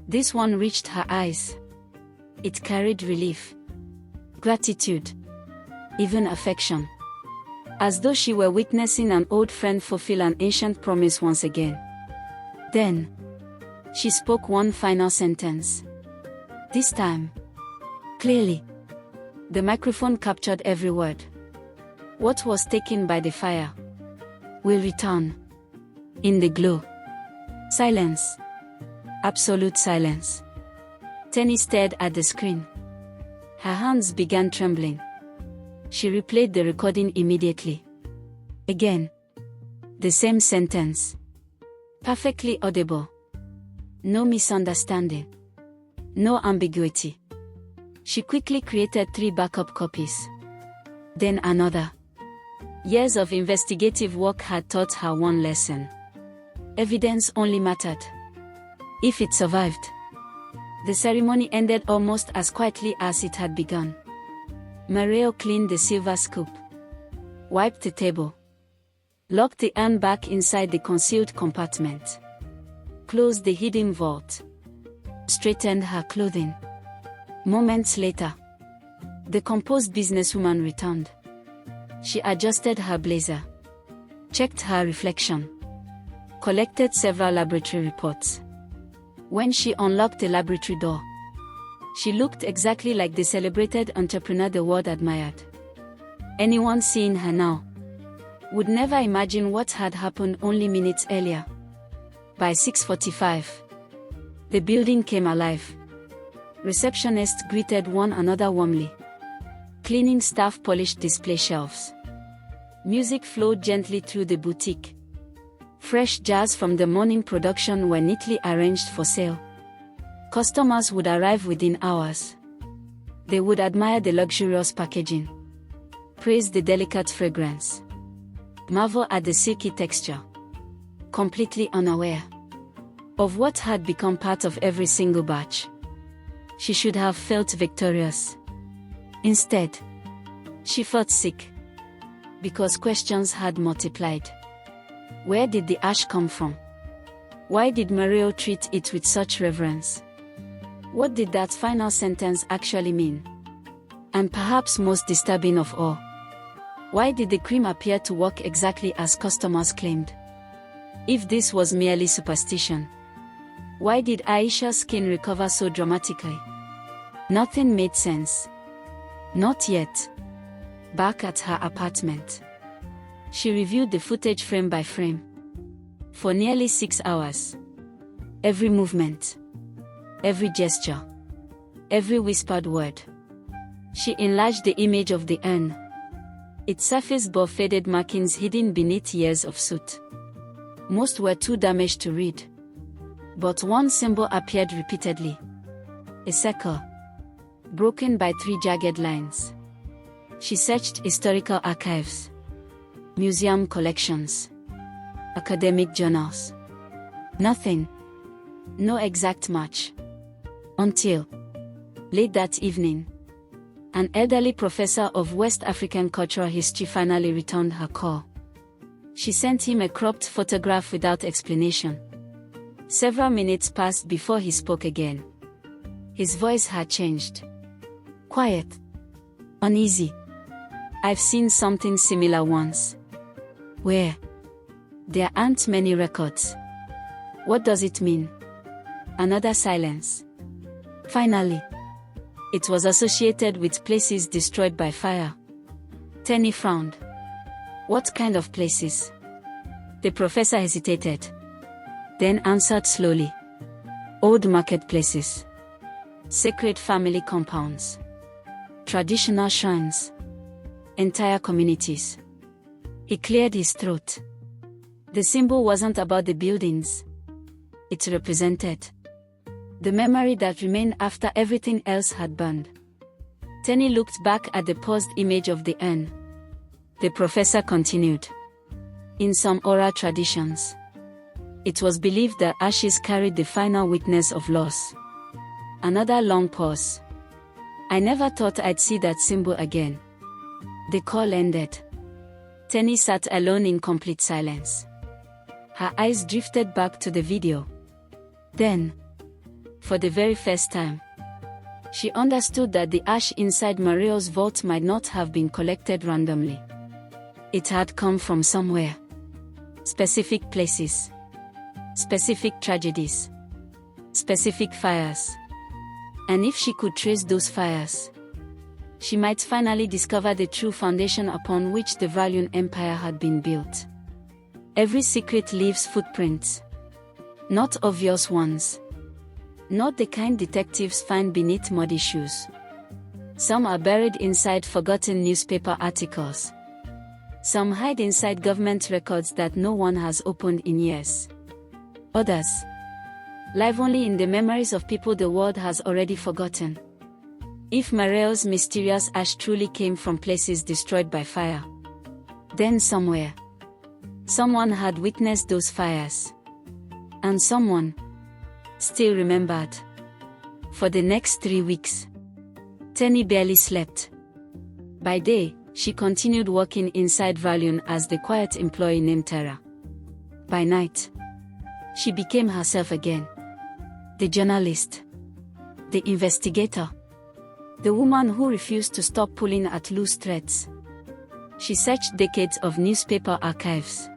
This one reached her eyes. It carried relief, gratitude, even affection. As though she were witnessing an old friend fulfill an ancient promise once again. Then, she spoke one final sentence. This time, clearly. The microphone captured every word. What was taken by the fire will return. In the glow. Silence. Absolute silence. Teni stared at the screen. Her hands began trembling. She replayed the recording immediately. Again. The same sentence. Perfectly audible. No misunderstanding. No ambiguity. She quickly created 3 backup copies. Then another. Years of investigative work had taught her one lesson. Evidence only mattered if it survived. The ceremony ended almost as quietly as it had begun. Morayo cleaned the silver scoop, wiped the table, locked the urn back inside the concealed compartment, closed the hidden vault, straightened her clothing. Moments later, the composed businesswoman returned. She adjusted her blazer, checked her reflection, collected several laboratory reports. When she unlocked the laboratory door, she looked exactly like the celebrated entrepreneur the world admired. Anyone seeing her now would never imagine what had happened only minutes earlier. By 6:45, the building came alive. Receptionists greeted one another warmly. Cleaning staff polished display shelves. Music flowed gently through the boutique. Fresh jars from the morning production were neatly arranged for sale. Customers would arrive within hours. They would admire the luxurious packaging, praise the delicate fragrance, marvel at the silky texture, completely unaware of what had become part of every single batch. She should have felt victorious. Instead, she felt sick, because questions had multiplied. Where did the ash come from? Why did Morayo treat it with such reverence? What did that final sentence actually mean? And perhaps most disturbing of all, why did the cream appear to work exactly as customers claimed? If this was merely superstition, why did Aisha's skin recover so dramatically? Nothing made sense. Not yet. Back at her apartment, she reviewed the footage frame by frame. For nearly 6 hours. Every movement, every gesture, every whispered word. She enlarged the image of the urn. Its surface bore faded markings hidden beneath years of soot. Most were too damaged to read. But one symbol appeared repeatedly. A circle, broken by 3 jagged lines. She searched historical archives, museum collections, academic journals. Nothing. No exact match. Until, late that evening, an elderly professor of West African cultural history finally returned her call. She sent him a cropped photograph without explanation. Several minutes passed before he spoke again. His voice had changed. Quiet. Uneasy. I've seen something similar once. Where? There aren't many records. What does it mean? Another silence. Finally, it was associated with places destroyed by fire. Teni frowned. What kind of places? The professor hesitated, then answered slowly. Old marketplaces. Sacred family compounds. Traditional shrines. Entire communities. He cleared his throat. The symbol wasn't about the buildings. It represented the memory that remained after everything else had burned. Teni looked back at the paused image of the urn. The professor continued. In some oral traditions, it was believed that ashes carried the final witness of loss. Another long pause. I never thought I'd see that symbol again. The call ended. Teni sat alone in complete silence. Her eyes drifted back to the video. Then, for the very first time, she understood that the ash inside Morayo's vault might not have been collected randomly. It had come from somewhere. Specific places. Specific tragedies. Specific fires. And if she could trace those fires, she might finally discover the true foundation upon which the Valiant Empire had been built. Every secret leaves footprints. Not obvious ones. Not the kind detectives find beneath muddy shoes. Some are buried inside forgotten newspaper articles. Some hide inside government records that no one has opened in years. Others live only in the memories of people the world has already forgotten. If Morayo's mysterious ash truly came from places destroyed by fire, then somewhere, someone had witnessed those fires. And someone still remembered. For the next 3 weeks, Teni barely slept. By day, she continued working inside Valiant as the quiet employee named Tara. By night, she became herself again. The journalist. The investigator. The woman who refused to stop pulling at loose threads. She searched decades of newspaper archives,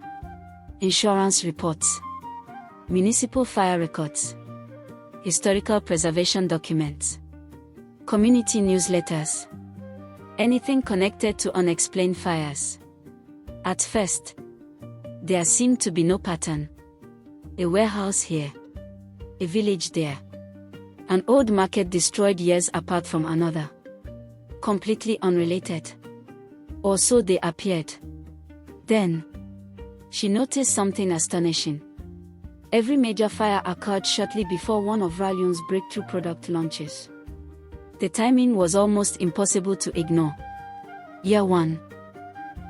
insurance reports, municipal fire records, historical preservation documents, community newsletters, anything connected to unexplained fires. At first, there seemed to be no pattern. A warehouse here, a village there, an old market destroyed years apart from another. Completely unrelated. Or so they appeared. Then, she noticed something astonishing. Every major fire occurred shortly before one of Valiant's breakthrough product launches. The timing was almost impossible to ignore. Year 1.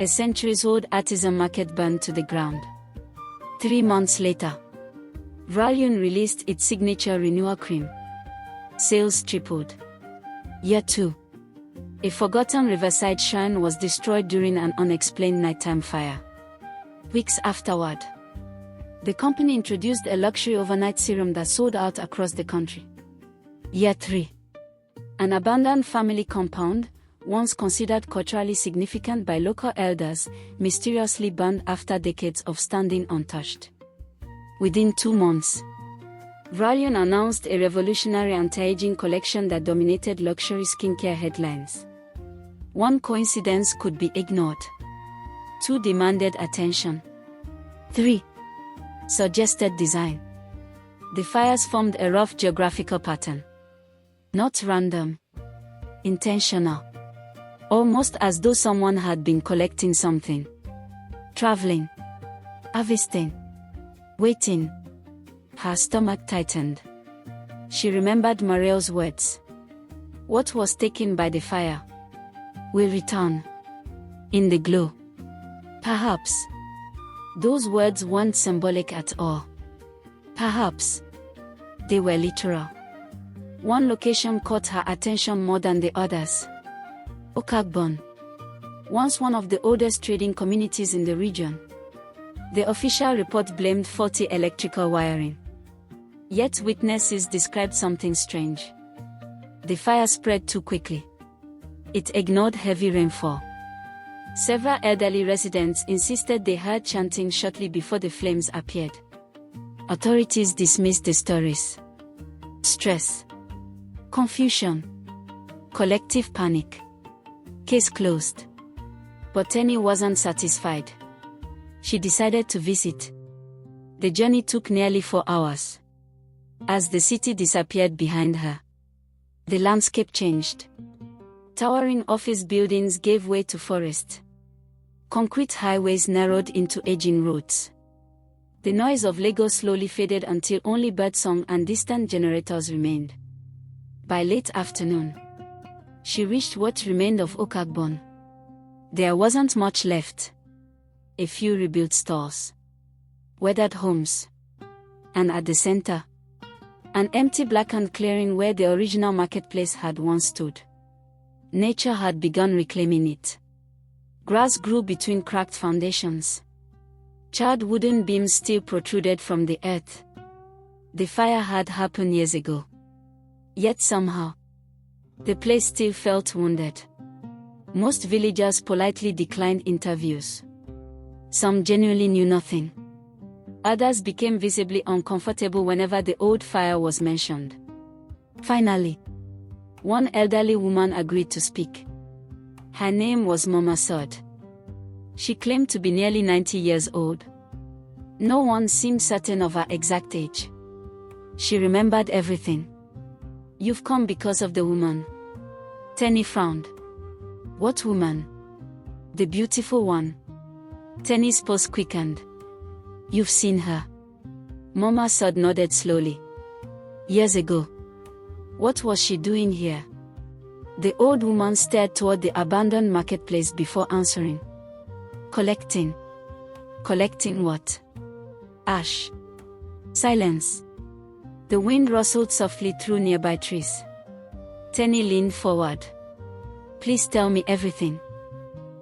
A centuries-old artisan market burned to the ground. 3 months later, Valiant released its signature renewal cream. Sales tripled. Year 2. A forgotten riverside shrine was destroyed during an unexplained nighttime fire. Weeks afterward, the company introduced a luxury overnight serum that sold out across the country. Year 3. An abandoned family compound, once considered culturally significant by local elders, mysteriously burned after decades of standing untouched. Within 2 months, Valiant announced a revolutionary anti-aging collection that dominated luxury skincare headlines. 1 coincidence could be ignored. 2 demanded attention. 3. Suggested design. The fires formed a rough geographical pattern. Not random. Intentional. Almost as though someone had been collecting something. Traveling. Harvesting. Waiting. Her stomach tightened. She remembered Morayo's words. What was taken by the fire will return. In the glow. Perhaps those words weren't symbolic at all. Perhaps they were literal. 1 location caught her attention more than the others. Okagbon. Once one of the oldest trading communities in the region. The official report blamed faulty electrical wiring. Yet witnesses described something strange. The fire spread too quickly. It ignored heavy rainfall. Several elderly residents insisted they heard chanting shortly before the flames appeared. Authorities dismissed the stories. Stress. Confusion. Collective panic. Case closed. But Teni wasn't satisfied. She decided to visit. The journey took nearly 4 hours. As the city disappeared behind her, the landscape changed. Towering office buildings gave way to forest. Concrete highways narrowed into aging roads. The noise of Lagos slowly faded until only birdsong and distant generators remained. By late afternoon, she reached what remained of Okagbon. There wasn't much left. A few rebuilt stores. Weathered homes. And at the center, an empty blackened clearing where the original marketplace had once stood. Nature had begun reclaiming it. Grass grew between cracked foundations. Charred wooden beams still protruded from the earth. The fire had happened years ago. Yet somehow, the place still felt wounded. Most villagers politely declined interviews. Some genuinely knew nothing. Others became visibly uncomfortable whenever the old fire was mentioned. Finally, one elderly woman agreed to speak. Her name was Mama Sod. She claimed to be nearly 90 years old. No one seemed certain of her exact age. She remembered everything. "You've come because of the woman." Teni frowned. "What woman?" "The beautiful one." Teni's pulse quickened. "You've seen her?" Mama Sod nodded slowly. "Years ago." "What was she doing here?" The old woman stared toward the abandoned marketplace before answering. "Collecting." "Collecting what?" "Ash." Silence. The wind rustled softly through nearby trees. Teni leaned forward. "Please tell me everything."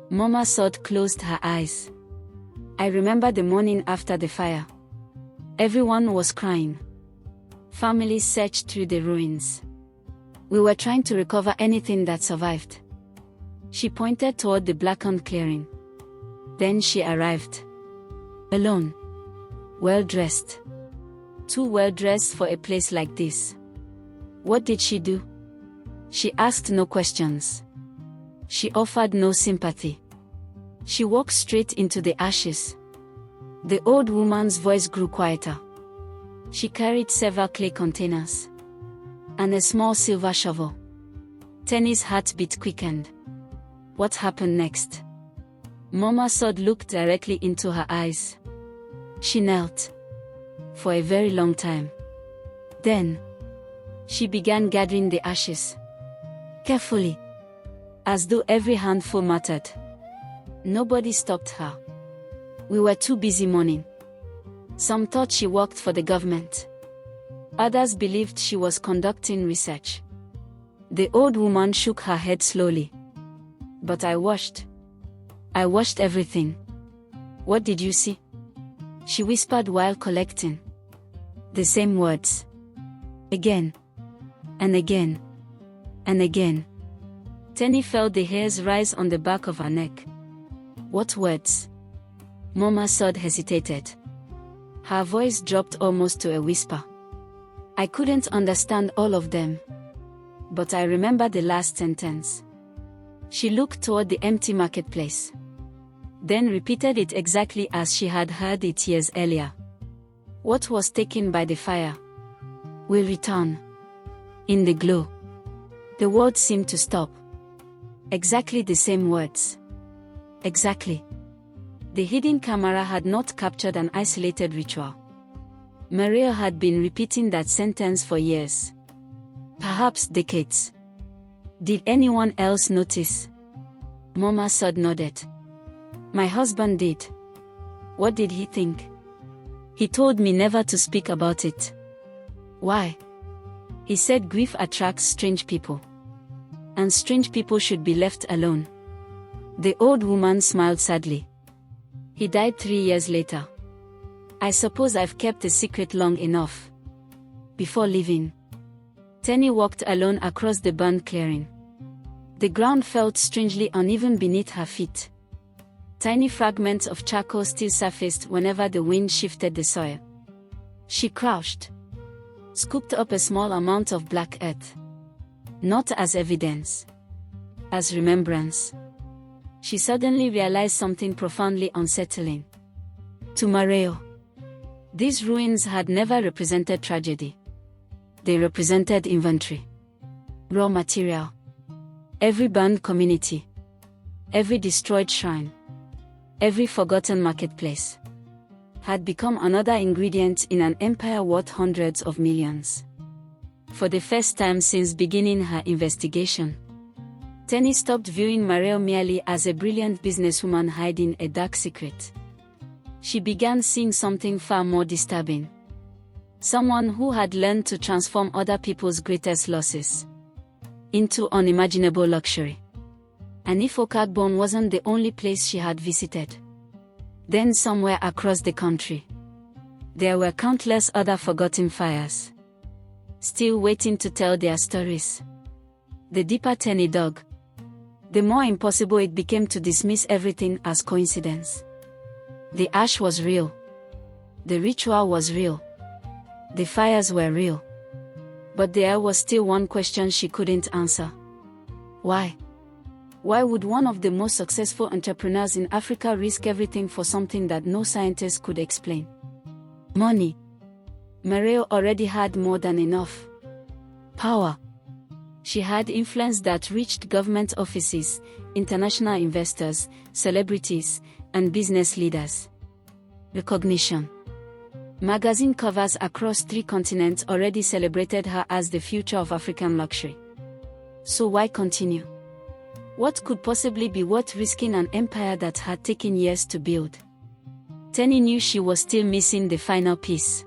Mama Sod closed her eyes. "I remember the morning after the fire. Everyone was crying. Families searched through the ruins. We were trying to recover anything that survived." She pointed toward the blackened clearing. Then she arrived. Alone. Well-dressed. Too well-dressed for a place like this. What did she do? She asked no questions. She offered no sympathy. She walked straight into the ashes. The old woman's voice grew quieter. She carried several clay containers and a small silver shovel. Teni's heartbeat quickened. What happened next? Mama Sod looked directly into her eyes. She knelt. For a very long time. Then, she began gathering the ashes. Carefully. As though every handful mattered. Nobody stopped her. We were too busy mourning. Some thought she worked for the government. Others believed she was conducting research. The old woman shook her head slowly. But I watched. I watched everything. What did you see? She whispered while collecting. The same words. Again. And again. And again. Teni felt the hairs rise on the back of her neck. What words? Mama Sod hesitated. Her voice dropped almost to a whisper. I couldn't understand all of them. But I remember the last sentence. She looked toward the empty marketplace. Then repeated it exactly as she had heard it years earlier. What was taken by the fire will return. In the glow. The words seemed to stop. Exactly the same words. Exactly. The hidden camera had not captured an isolated ritual. Morayo had been repeating that sentence for years. Perhaps decades. Did anyone else notice? Mama Sod nodded. My husband did. What did he think? He told me never to speak about it. Why? He said grief attracts strange people. And strange people should be left alone. The old woman smiled sadly. He died 3 years later. I suppose I've kept the secret long enough. Before leaving, Teni walked alone across the burned clearing. The ground felt strangely uneven beneath her feet. Tiny fragments of charcoal still surfaced whenever the wind shifted the soil. She crouched, scooped up a small amount of black earth. Not as evidence, as remembrance. She suddenly realized something profoundly unsettling. To Morayo, these ruins had never represented tragedy. They represented inventory. Raw material. Every burned community. Every destroyed shrine. Every forgotten marketplace. Had become another ingredient in an empire worth hundreds of millions. For the first time since beginning her investigation, Teni stopped viewing Morayo merely as a brilliant businesswoman hiding a dark secret. She began seeing something far more disturbing. Someone who had learned to transform other people's greatest losses into unimaginable luxury. And if Okagborn wasn't the only place she had visited, then somewhere across the country, there were countless other forgotten fires, still waiting to tell their stories. The deeper Teni dug, the more impossible it became to dismiss everything as coincidence. The ash was real. The ritual was real. The fires were real. But there was still one question she couldn't answer. Why? Why would one of the most successful entrepreneurs in Africa risk everything for something that no scientist could explain? Money. Morayo already had more than enough. Power. She had influence that reached government offices, international investors, celebrities, and business leaders. Recognition. Magazine covers across 3 continents already celebrated her as the future of African luxury. So why continue? What could possibly be worth risking an empire that had taken years to build? Teni knew she was still missing the final piece.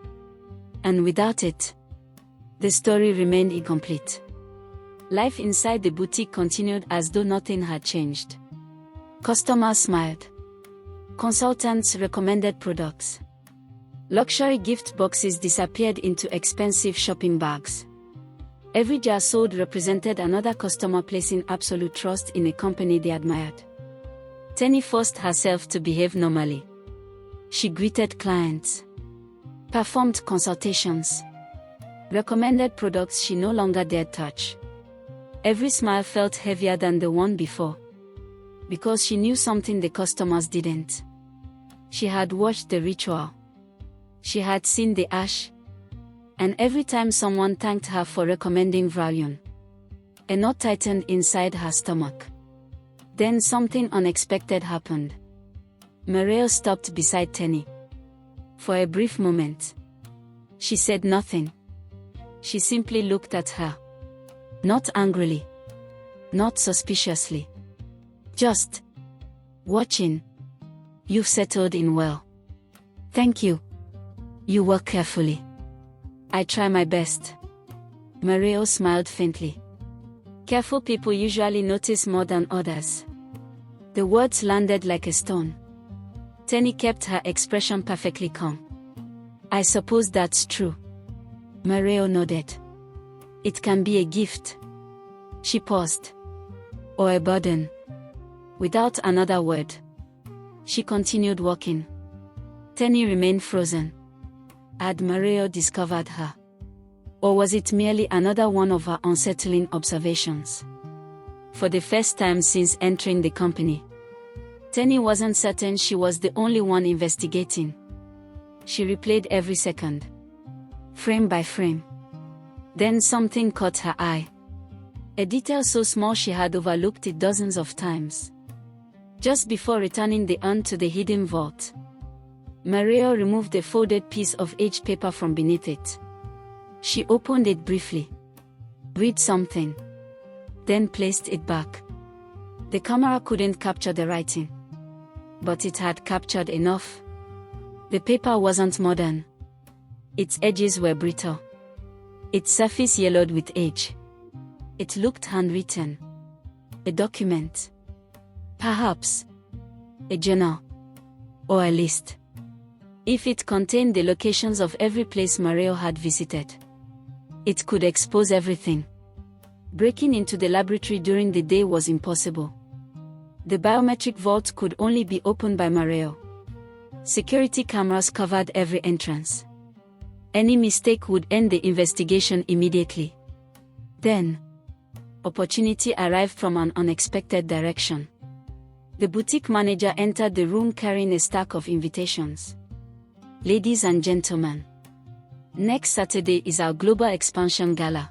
And without it, the story remained incomplete. Life inside the boutique continued as though nothing had changed. Customers smiled. Consultants recommended products. Luxury gift boxes disappeared into expensive shopping bags. Every jar sold represented another customer placing absolute trust in a company they admired. Teni forced herself to behave normally. She greeted clients, performed consultations, recommended products she no longer dared touch. Every smile felt heavier than the one before, because she knew something the customers didn't. She had watched the ritual. She had seen the ash. And every time someone thanked her for recommending Vralion, a knot tightened inside her stomach. Then something unexpected happened. Morayo stopped beside Teni. For a brief moment, she said nothing. She simply looked at her. Not angrily. Not suspiciously. Just watching. You've settled in well. Thank you. You work carefully. I try my best. Morayo smiled faintly. Careful people usually notice more than others. The words landed like a stone. Teni kept her expression perfectly calm. I suppose that's true. Morayo nodded. It can be a gift. She paused. Or a burden. Without another word, she continued walking. Teni remained frozen. Had Morayo discovered her? Or was it merely another one of her unsettling observations? For the first time since entering the company, Teni wasn't certain she was the only one investigating. She replayed every second, frame by frame. Then something caught her eye. A detail so small she had overlooked it dozens of times. Just before returning the urn to the hidden vault, Morayo removed a folded piece of aged paper from beneath it. She opened it briefly, read something, then placed it back. The camera couldn't capture the writing, but it had captured enough. The paper wasn't modern. Its edges were brittle. Its surface yellowed with age. It looked handwritten. A document. Perhaps a journal or a list. If it contained the locations of every place Morayo had visited, it could expose everything. Breaking into the laboratory during the day was impossible. The biometric vault could only be opened by Morayo. Security cameras covered every entrance. Any mistake would end the investigation immediately. Then, opportunity arrived from an unexpected direction. The boutique manager entered the room carrying a stack of invitations. Ladies and gentlemen, next Saturday is our Global Expansion Gala.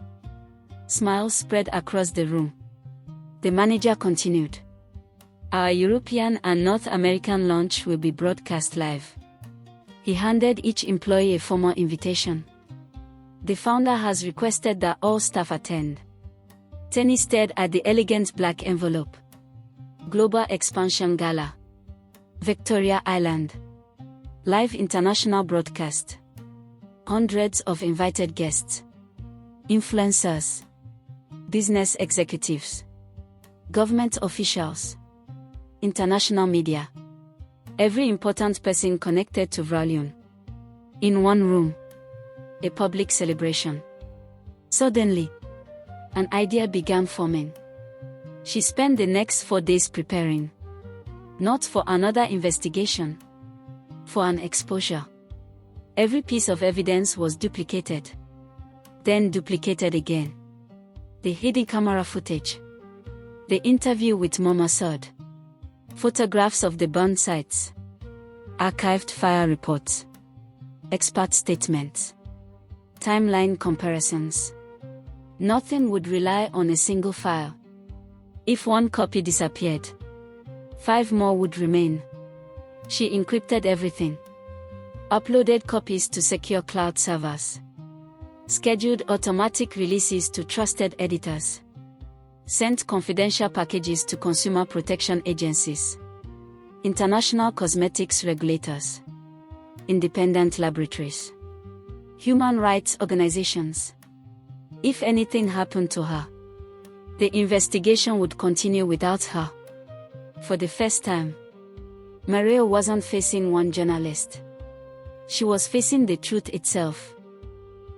Smiles spread across the room. The manager continued. Our European and North American launch will be broadcast live. He handed each employee a formal invitation. The founder has requested that all staff attend. Teni stared at the elegant black envelope. Global Expansion Gala. Victoria Island. Live international broadcast. Hundreds of invited guests. Influencers. business executives, government officials, international media. Every important person connected to Valium. In one room. A public celebration. Suddenly, an idea began forming. She spent the next 4 days preparing. Not for another investigation. For an exposure. Every piece of evidence was duplicated. Then duplicated again. The hidden camera footage. The interview with Momassad. Photographs of the burn sites. Archived fire reports. Expert statements. Timeline comparisons. Nothing would rely on a single file. If one copy disappeared, 5 more would remain. She encrypted everything. Uploaded copies to secure cloud servers. Scheduled automatic releases to trusted editors. Sent confidential packages to consumer protection agencies. International cosmetics regulators. Independent laboratories. Human rights organizations. If anything happened to her, the investigation would continue without her. For the first time, Morayo wasn't facing one journalist. She was facing the truth itself.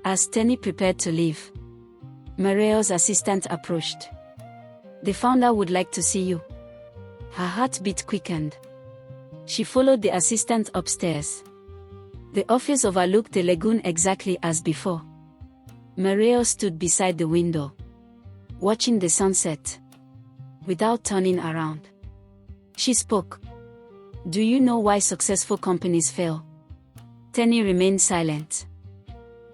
As Teni prepared to leave, Morayo's assistant approached. "The founder would like to see you." Her heartbeat quickened. She followed the assistant upstairs. The office overlooked the lagoon exactly as before. Morayo stood beside the window, watching the sunset, without turning around. She spoke. "Do you know why successful companies fail?" Teni remained silent.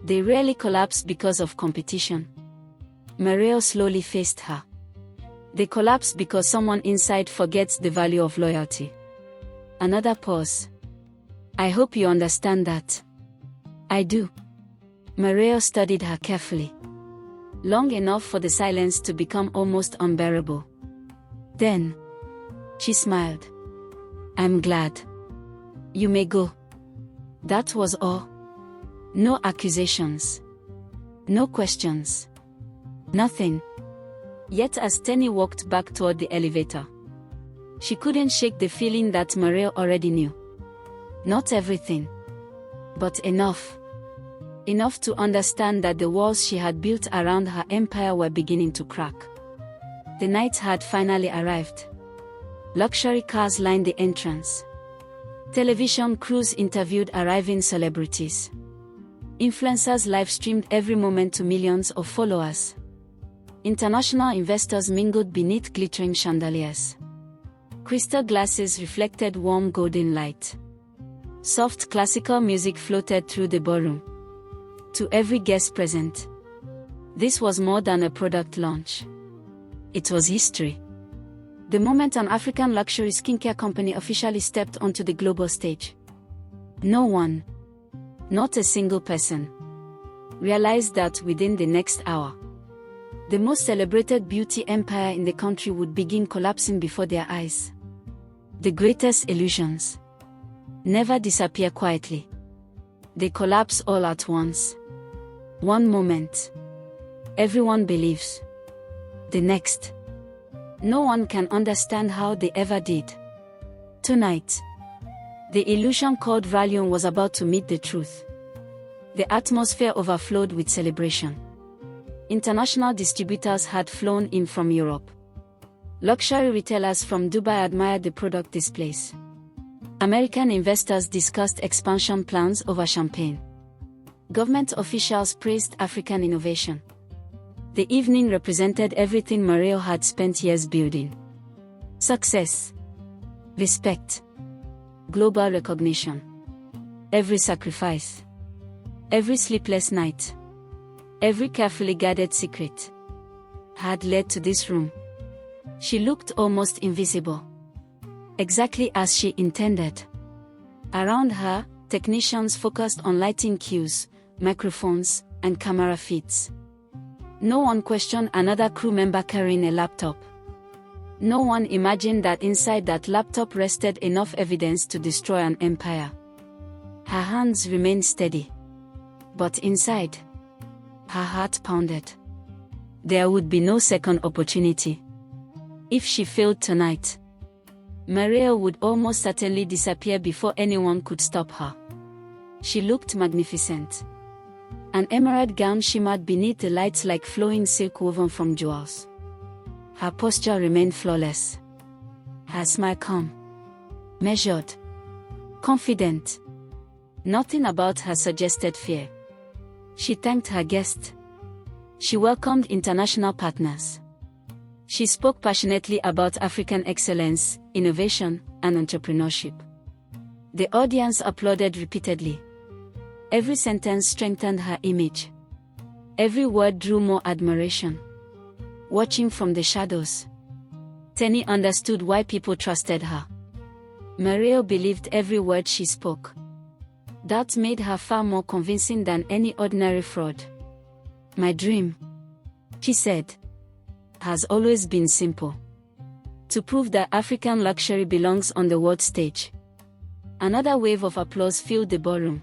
"They rarely collapse because of competition." Morayo slowly faced her. "They collapse because someone inside forgets the value of loyalty." Another pause. "I hope you understand that." "I do." Morayo studied her carefully. Long enough for the silence to become almost unbearable. Then, she smiled. "I'm glad. You may go." That was all. No accusations. No questions. Nothing. Yet as Teni walked back toward the elevator, she couldn't shake the feeling that Morayo already knew. Not everything. But enough. Enough to understand that the walls she had built around her empire were beginning to crack. The night had finally arrived. Luxury cars lined the entrance. Television crews interviewed arriving celebrities. Influencers live-streamed every moment to millions of followers. International investors mingled beneath glittering chandeliers. Crystal glasses reflected warm golden light. Soft classical music floated through the ballroom. To every guest present, this was more than a product launch. It was history. The moment an African luxury skincare company officially stepped onto the global stage. No one, not a single person, realized that within the next hour, the most celebrated beauty empire in the country would begin collapsing before their eyes. The greatest illusions never disappear quietly. They collapse all at once. One moment, everyone believes. The next, no one can understand how they ever did. Tonight, the illusion called Valium was about to meet the truth. The atmosphere overflowed with celebration. International distributors had flown in from Europe. Luxury retailers from Dubai admired the product displays. American investors discussed expansion plans over champagne. Government officials praised African innovation. The evening represented everything Morayo had spent years building. Success, respect, global recognition. Every sacrifice, every sleepless night, every carefully guarded secret had led to this room. She looked almost invisible. Exactly as she intended. Around her, technicians focused on lighting cues, microphones, and camera feeds. No one questioned another crew member carrying a laptop. No one imagined that inside that laptop rested enough evidence to destroy an empire. Her hands remained steady. But inside, her heart pounded. There would be no second opportunity. If she failed tonight, Morayo would almost certainly disappear before anyone could stop her. She looked magnificent. An emerald gown shimmered beneath the lights like flowing silk woven from jewels. Her posture remained flawless. Her smile calm, measured, confident. Nothing about her suggested fear. She thanked her guest. She welcomed international partners. She spoke passionately about African excellence, innovation, and entrepreneurship. The audience applauded repeatedly. Every sentence strengthened her image. Every word drew more admiration. Watching from the shadows, Teni understood why people trusted her. Morayo believed every word she spoke. That made her far more convincing than any ordinary fraud. My dream, she said, has always been simple. To prove that African luxury belongs on the world stage. Another wave of applause filled the ballroom.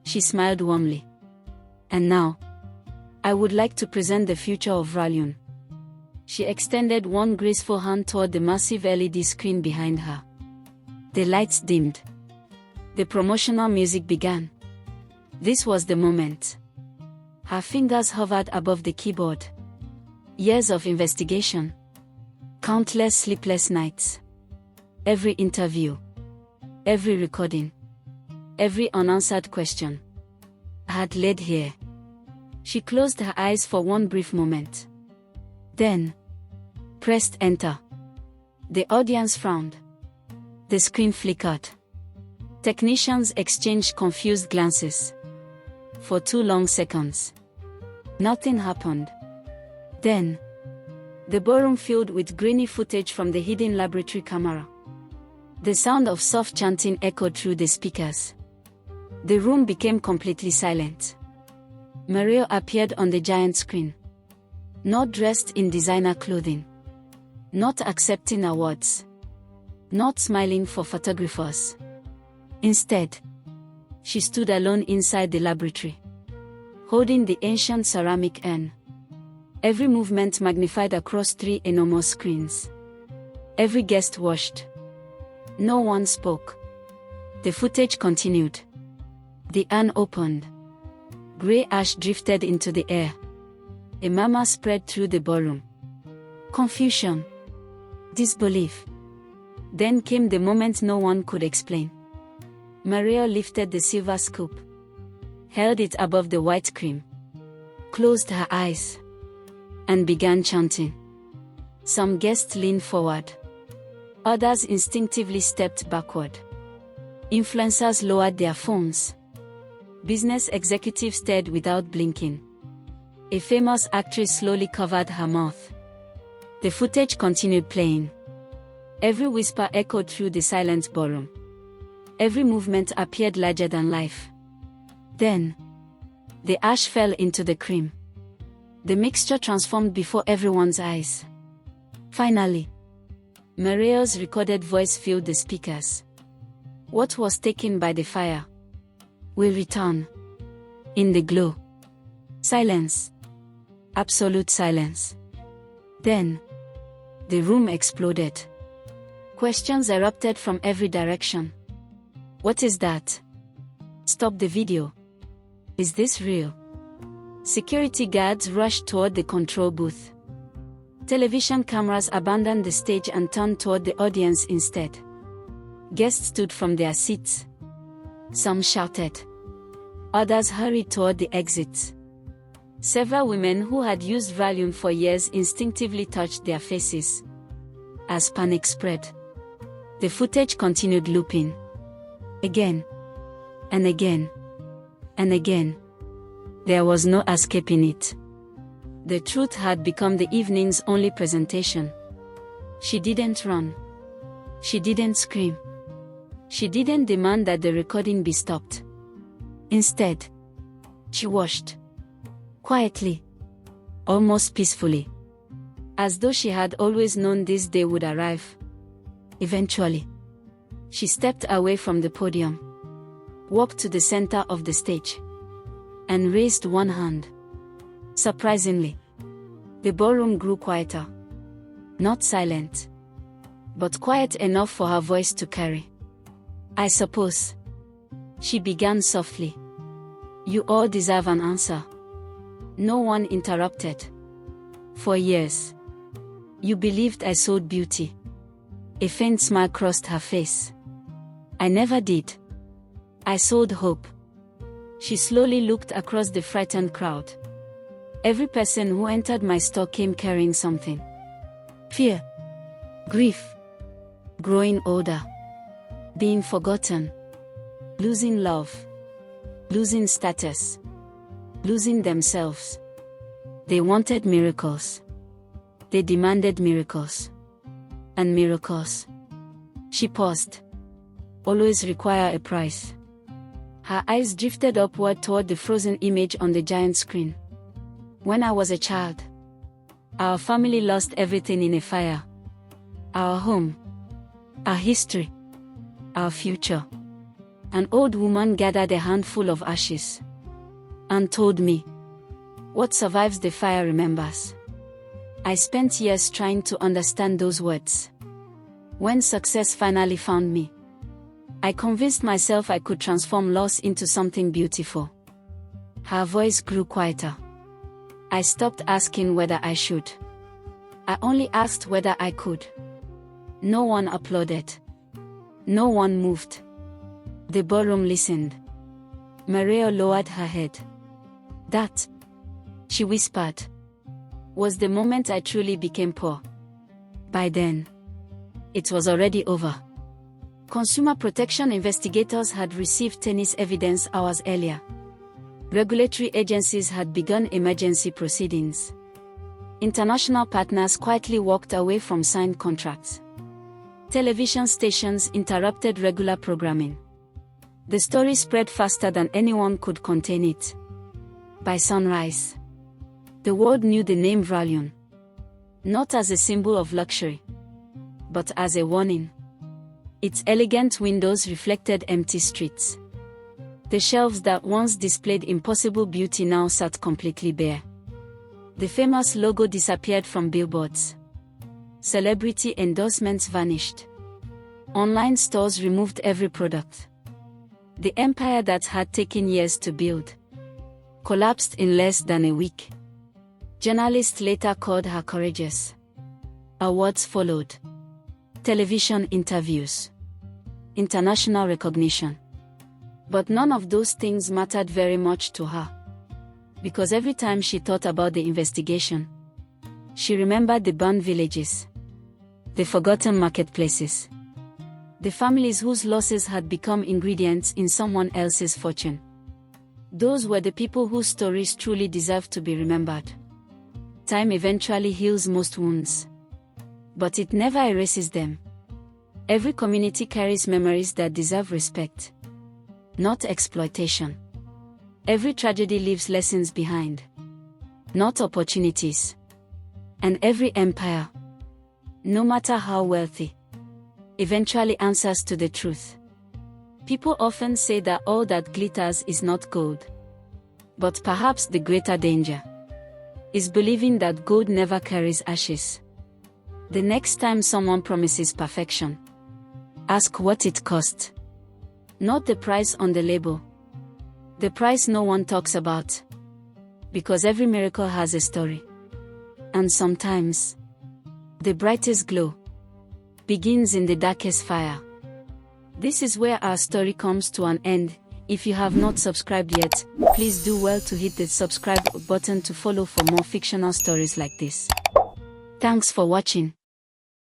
She smiled warmly. And now, I would like to present the future of Rallion. She extended one graceful hand toward the massive LED screen behind her. The lights dimmed. The promotional music began. This was the moment. Her fingers hovered above the keyboard. Years of investigation. Countless sleepless nights. Every interview. Every recording. Every unanswered question had led here. She closed her eyes for one brief moment. Then, pressed enter. The audience frowned. The screen flickered. Technicians exchanged confused glances. For 2 long seconds, nothing happened. Then, the ballroom filled with grainy footage from the hidden laboratory camera. The sound of soft chanting echoed through the speakers. The room became completely silent. Morayo appeared on the giant screen. Not dressed in designer clothing. Not accepting awards. Not smiling for photographers. Instead, she stood alone inside the laboratory, holding the ancient ceramic urn. Every movement magnified across 3 enormous screens. Every guest watched. No one spoke. The footage continued. The urn opened. Grey ash drifted into the air. A murmur spread through the ballroom. Confusion. Disbelief. Then came the moment no one could explain. Morayo lifted the silver scoop. Held it above the white cream. Closed her eyes. And began chanting. Some guests leaned forward. Others instinctively stepped backward. Influencers lowered their phones. Business executives stared without blinking. A famous actress slowly covered her mouth. The footage continued playing. Every whisper echoed through the silent ballroom. Every movement appeared larger than life. Then, the ash fell into the cream. The mixture transformed before everyone's eyes. Finally, Morayo's recorded voice filled the speakers. What was taken by the fire will return. In the glow. Silence. Absolute silence. Then, the room exploded. Questions erupted from every direction. What is that? Stop the video. Is this real? Security guards rushed toward the control booth. Television cameras abandoned the stage and turned toward the audience instead. Guests stood from their seats. Some shouted. Others hurried toward the exits. Several women who had used Valium for years instinctively touched their faces. As panic spread, the footage continued looping. Again. And again. And again. There was no escaping it. The truth had become the evening's only presentation. She didn't run. She didn't scream. She didn't demand that the recording be stopped. Instead, she watched. Quietly. Almost peacefully. As though she had always known this day would arrive. Eventually, she stepped away from the podium, walked to the center of the stage, and raised one hand. Surprisingly, The ballroom grew quieter. Not silent, but quiet enough for her voice to carry. I suppose, she began softly, you all deserve an answer. No one interrupted. For years, you believed I sold beauty. A faint smile crossed her face. I never did. I sold hope. She slowly looked across the frightened crowd. Every person who entered my store came carrying something. Fear, grief, growing older, being forgotten, losing love, losing status, losing themselves. They wanted miracles. They demanded miracles. And miracles, she paused, always require a price. Her eyes drifted upward toward the frozen image on the giant screen. When I was a child, our family lost everything in a fire. Our home, our history, our future. An old woman gathered a handful of ashes and told me, what survives the fire remembers. I spent years trying to understand those words. When success finally found me, I convinced myself I could transform loss into something beautiful. Her voice grew quieter. I stopped asking whether I should. I only asked whether I could. No one applauded. No one moved. The ballroom listened. Morayo lowered her head. That, she whispered, was the moment I truly became poor. By then, it was already over. Consumer protection investigators had received Teni's evidence hours earlier. Regulatory agencies had begun emergency proceedings. International partners quietly walked away from signed contracts. Television stations interrupted regular programming. The story spread faster than anyone could contain it. By sunrise, the world knew the name Vralion, not as a symbol of luxury, but as a warning. Its elegant windows reflected empty streets. The shelves that once displayed impossible beauty now sat completely bare. The famous logo disappeared from billboards. Celebrity endorsements vanished. Online stores removed every product. The empire that had taken years to build collapsed in less than a week. Journalists later called her courageous. Awards followed. Television interviews. International recognition. But none of those things mattered very much to her. Because every time she thought about the investigation, she remembered the burned villages, the forgotten marketplaces, the families whose losses had become ingredients in someone else's fortune. Those were the people whose stories truly deserved to be remembered. Time eventually heals most wounds, but it never erases them. Every community carries memories that deserve respect, not exploitation. Every tragedy leaves lessons behind, not opportunities. And every empire, no matter how wealthy, eventually answers to the truth. People often say that all that glitters is not gold. But perhaps the greater danger is believing that gold never carries ashes. The next time someone promises perfection, ask what it cost. Not the price on the label. The price no one talks about. Because every miracle has a story. And sometimes, the brightest glow begins in the darkest fire. This is where our story comes to an end. If you have not subscribed yet, please do well to hit the subscribe button to follow for more fictional stories like this. Thanks for watching.